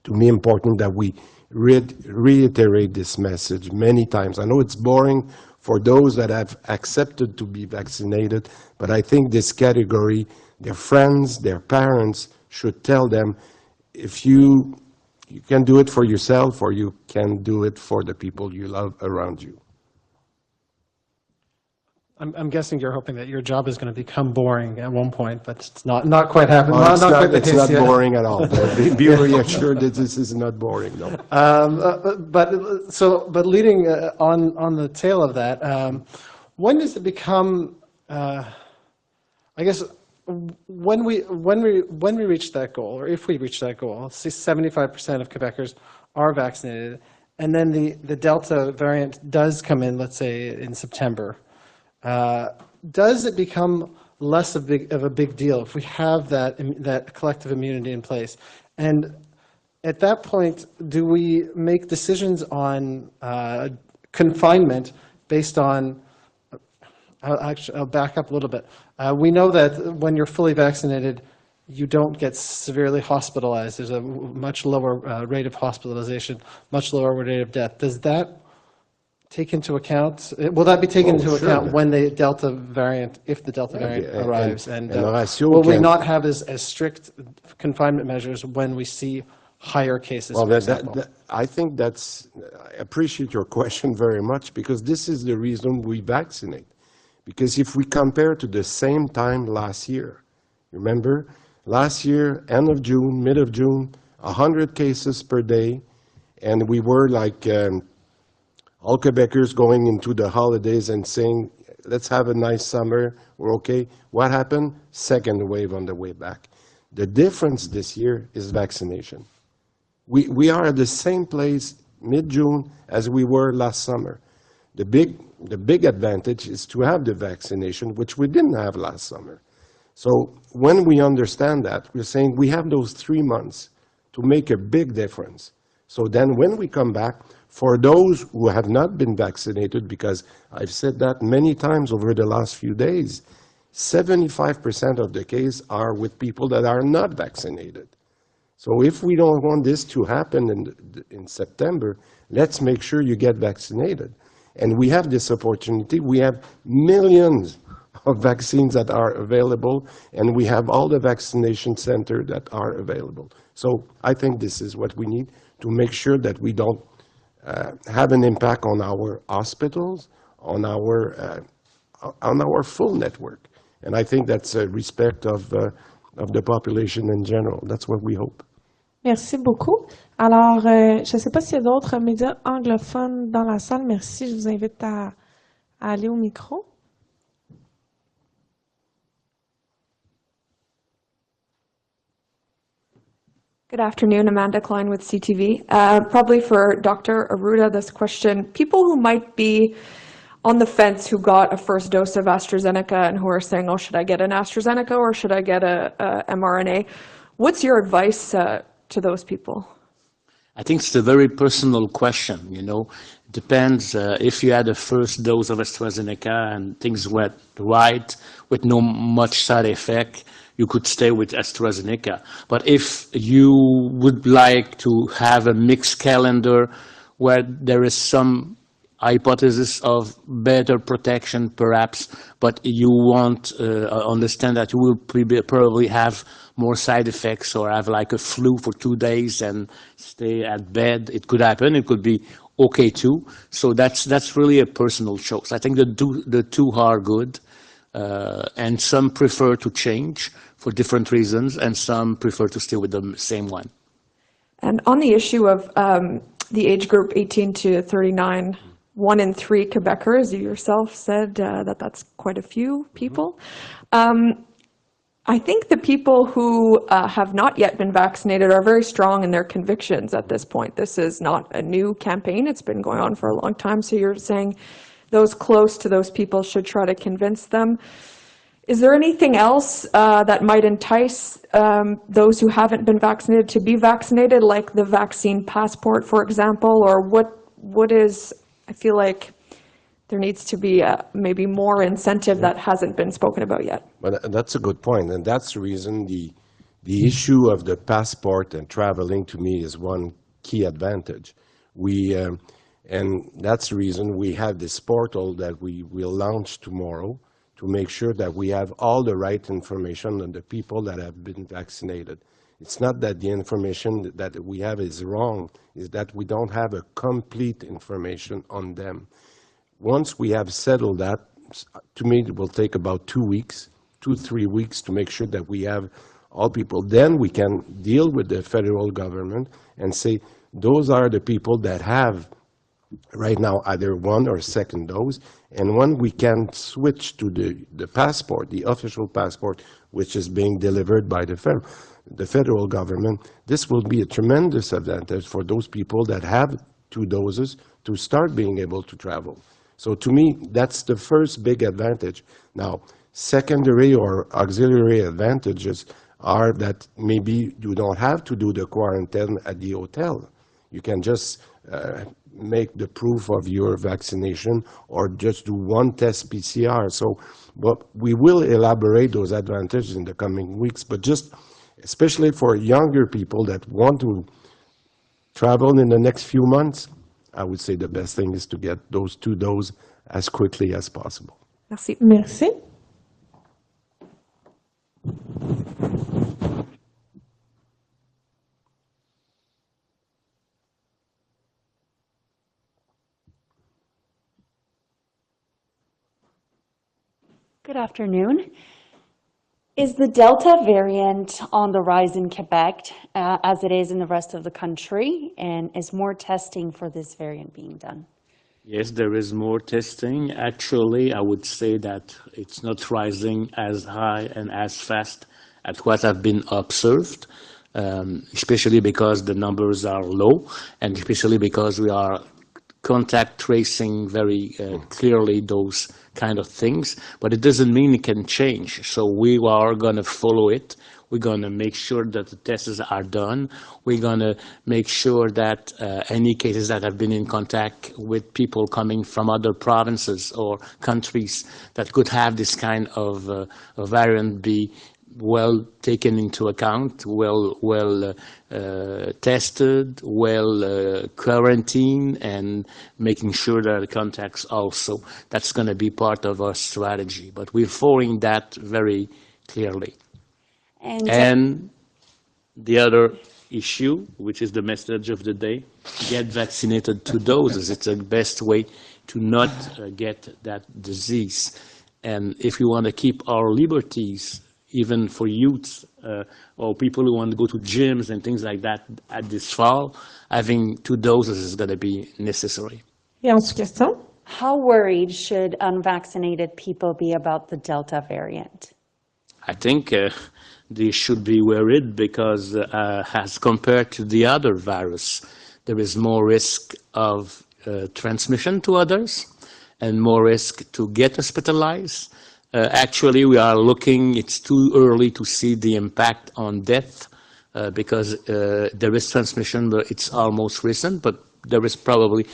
to me, important that we reiterate this message many times. I know it's boring for those that have accepted to be vaccinated, but I think this category, their friends, their parents, should tell them, if you can do it for yourself, or you can do it for the people you love around you. I'm guessing you're hoping that your job is going to become boring at one point, but it's not quite happening. It's not quite the it's case not yet. boring at all. Be reassured that this is not boring, no. But leading on the tail of that, when does it become? I guess when we reach that goal, or if we reach that goal, say 75% of Quebecers are vaccinated, and then the Delta variant does come in, let's say in September, does it become less of a big deal if we have that collective immunity in place? And at that point, do we make decisions on confinement based on? I'll back up a little bit. We know that when you're fully vaccinated, you don't get severely hospitalized. There's a much lower rate of hospitalization, much lower rate of death. Does that take into account? Will that be taken into account when the Delta variant, if the Delta variant arrives? And will we not have as strict confinement measures when we see higher cases? Well, I think I appreciate your question very much, because this is the reason we vaccinate. Because if we compare to the same time last year, remember, last year, end of June, mid of June, 100 cases per day, and we were like all Quebecers going into the holidays and saying, let's have a nice summer, we're okay. What happened? Second wave on the way back. The difference this year is vaccination. We are at the same place mid-June as we were last summer. The big advantage is to have the vaccination, which we didn't have last summer. So when we understand that, we're saying we have those 3 months to make a big difference. So then when we come back, for those who have not been vaccinated, because I've said that many times over the last few days, 75% of the cases are with people that are not vaccinated. So if we don't want this to happen in September, let's make sure you get vaccinated. And we have this opportunity. We have millions of vaccines that are available, and we have all the vaccination centers that are available. So I think this is what we need to make sure that we don't have an impact on our hospitals, on our full network. And I think that's a respect of the population in general. That's what we hope. Merci beaucoup. Alors, je ne sais pas s'il y a d'autres médias anglophones dans la salle. Merci. Je vous invite à aller au micro. Good afternoon, Amanda Klein with CTV. Probably for Dr. Arruda, this question. People who might be on the fence who got a first dose of AstraZeneca and who are saying, oh, should I get an AstraZeneca or should I get a mRNA? What's your advice to those people? I think it's a very personal question, you know. It depends if you had a first dose of AstraZeneca and things went right with no much side effect, you could stay with AstraZeneca. But if you would like to have a mixed calendar where there is some hypothesis of better protection perhaps, but you won't understand that you will probably have more side effects or have like a flu for 2 days and stay at bed. It could happen. It could be okay too. So that's really a personal choice. I think the two are good, and some prefer to change for different reasons, and some prefer to stay with the same one. And on the issue of the age group 18 to 39, 1 in 3 Quebecers, you yourself said that that's quite a few people. I think the people who have not yet been vaccinated are very strong in their convictions at this point. This is not a new campaign. It's been going on for a long time. So you're saying those close to those people should try to convince them. Is there anything else that might entice those who haven't been vaccinated to be vaccinated, like the vaccine passport, for example? Or what is, I feel like there needs to be maybe more incentive that hasn't been spoken about yet. But that's a good point, and that's the reason the issue of the passport and traveling to me is one key advantage. And that's the reason we have this portal that we will launch tomorrow to make sure that we have all the right information on the people that have been vaccinated. It's not that the information that we have is wrong, it's that we don't have a complete information on them. Once we have settled that, to me, it will take about 2 weeks, 3 weeks to make sure that we have all people. Then we can deal with the federal government and say, those are the people that have right now either one or second dose, and when we can switch to the passport, the official passport, which is being delivered by the federal government, this will be a tremendous advantage for those people that have 2 doses to start being able to travel. So to me, that's the first big advantage. Now, secondary or auxiliary advantages are that maybe you don't have to do the quarantine at the hotel. You can just make the proof of your vaccination or just do one test PCR. So, but we will elaborate those advantages in the coming weeks, but just especially for younger people that want to travel in the next few months, I would say the best thing is to get those 2 doses as quickly as possible. Merci. Merci. Good afternoon. Is the Delta variant on the rise in Quebec as it is in the rest of the country, and is more testing for this variant being done? Yes, there is more testing. Actually, I would say that it's not rising as high and as fast as what have been observed, especially because the numbers are low, and especially because we are contact tracing very clearly those kind of things, but it doesn't mean it can change. So we are going to follow it. We're going to make sure that the tests are done. We're going to make sure that any cases that have been in contact with people coming from other provinces or countries that could have this kind of variant be well taken into account, well tested, well quarantined, and making sure that the contacts also. That's going to be part of our strategy. But we're following that very clearly. And the other issue, which is the message of the day, get vaccinated 2 doses. It's the best way to not get that disease. And if we want to keep our liberties, even for youth or people who want to go to gyms and things like that at this fall, having 2 doses is going to be necessary. Et en question? How worried should unvaccinated people be about the Delta variant? I think they should be worried because as compared to the other virus, there is more risk of transmission to others and more risk to get hospitalized. Actually, we are looking, it's too early to see the impact on death because there is transmission, but it's almost recent, but there is probably,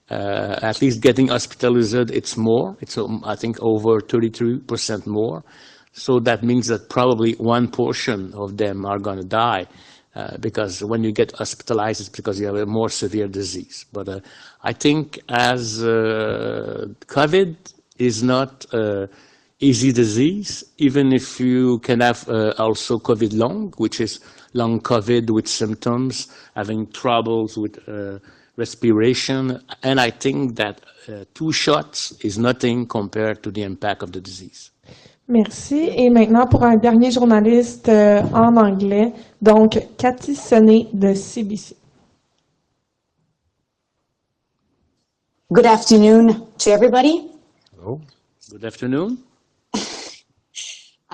at least getting hospitalized, it's more. It's, I think, over 33% more. So that means that probably one portion of them are going to die because when you get hospitalized, it's because you have a more severe disease. But I think as COVID is not easy disease, even if you can have also COVID long, which is long COVID with symptoms, having troubles with respiration. And I think that 2 shots is nothing compared to the impact of the disease. Merci. Et maintenant, pour un dernier journaliste en anglais, donc Cathy Sonnet de CBC. Good afternoon to everybody. Hello. Good afternoon.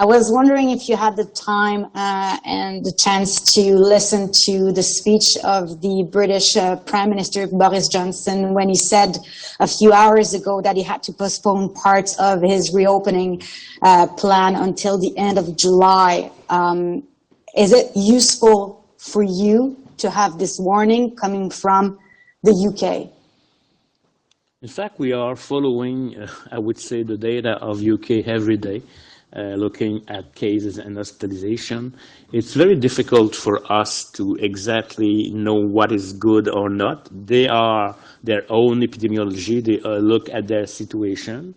I was wondering if you had the time and the chance to listen to the speech of the British Prime Minister Boris Johnson when he said a few hours ago that he had to postpone parts of his reopening plan until the end of July. Is it useful for you to have this warning coming from the UK? In fact, we are following, I would say, the data of UK every day. Looking at cases and hospitalization. It's very difficult for us to exactly know what is good or not. They are their own epidemiology. They look at their situation.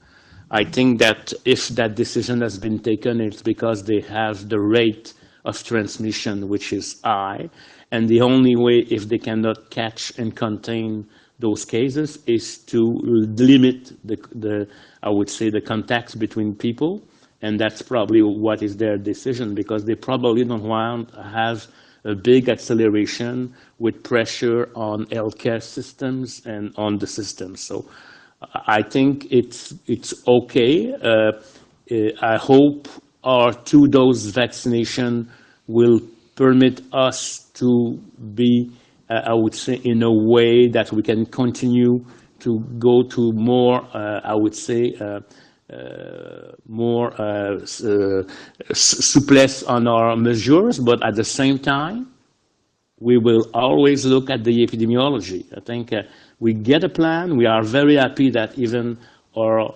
I think that if that decision has been taken, it's because they have the rate of transmission, which is high. And the only way, if they cannot catch and contain those cases is to limit I would say, the contacts between people, and that's probably what is their decision, because they probably don't want to have a big acceleration with pressure on healthcare systems and on the system. So I think it's okay. I hope our 2-dose vaccination will permit us to be, I would say, in a way that we can continue to go to more, I would say, more souplesse on our measures, but at the same time, we will always look at the epidemiology. I think we get a plan. We are very happy that even our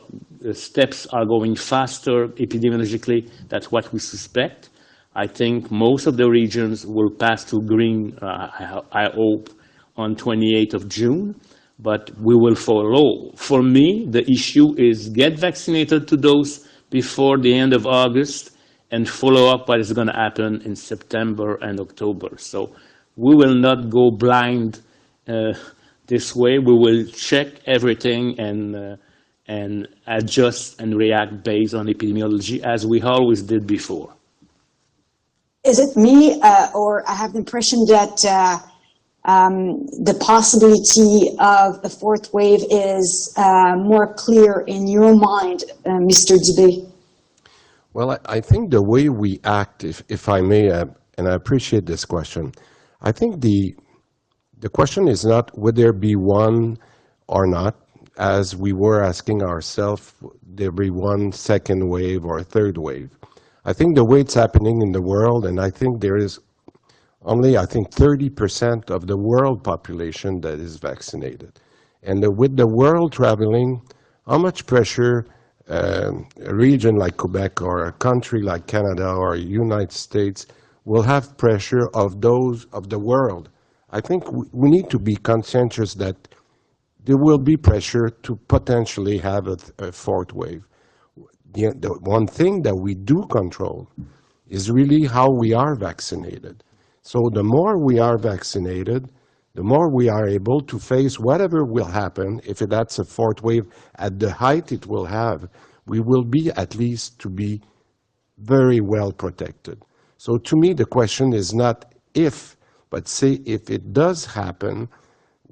steps are going faster epidemiologically than what we suspect. I think most of the regions will pass to green, I hope, on 28th of June, but we will follow. For me, the issue is get vaccinated to those before the end of August and follow up what is going to happen in September and October. So we will not go blind this way. We will check everything and adjust and react based on epidemiology as we always did before. Is it me, or I have the impression that the possibility of a fourth wave is more clear in your mind, Mr. Dubé? Well, I think the way we act, if I may, and I appreciate this question, I think the question is not would there be one or not, as we were asking ourselves, there be one second wave or a third wave. I think the way it's happening in the world, and I think there is only, 30% of the world population that is vaccinated. And with the world traveling, how much pressure a region like Quebec or a country like Canada or United States will have pressure of those of the world? I think we need to be conscientious that there will be pressure to potentially have a fourth wave. The one thing that we do control is really how we are vaccinated. So the more we are vaccinated, the more we are able to face whatever will happen. If that's a fourth wave at the height it will have, we will be at least to be very well protected. So to me, the question is not if, but say if it does happen,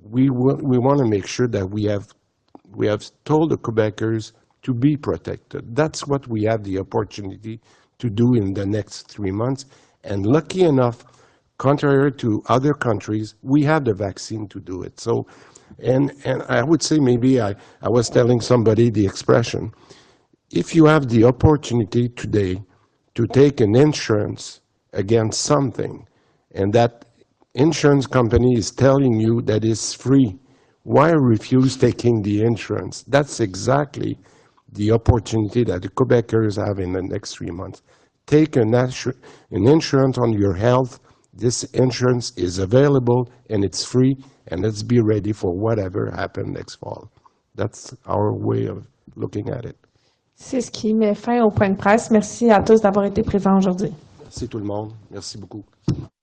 we want to make sure that we have told the Quebecers to be protected. That's what we have the opportunity to do in the next 3 months. And lucky enough, contrary to other countries, we have the vaccine to do it. So, and I would say maybe I was telling somebody the expression, if you have the opportunity today to take an insurance against something, and that insurance company is telling you that it's free, why refuse taking the insurance? That's exactly the opportunity that the Quebecers have in the next 3 months. Take an insurance on your health. This insurance is available and it's free, and let's be ready for whatever happens next fall. That's our way of looking at it. C'est ce qui met fin au point de presse. Merci à tous d'avoir été présents aujourd'hui. Merci tout le monde. Merci beaucoup.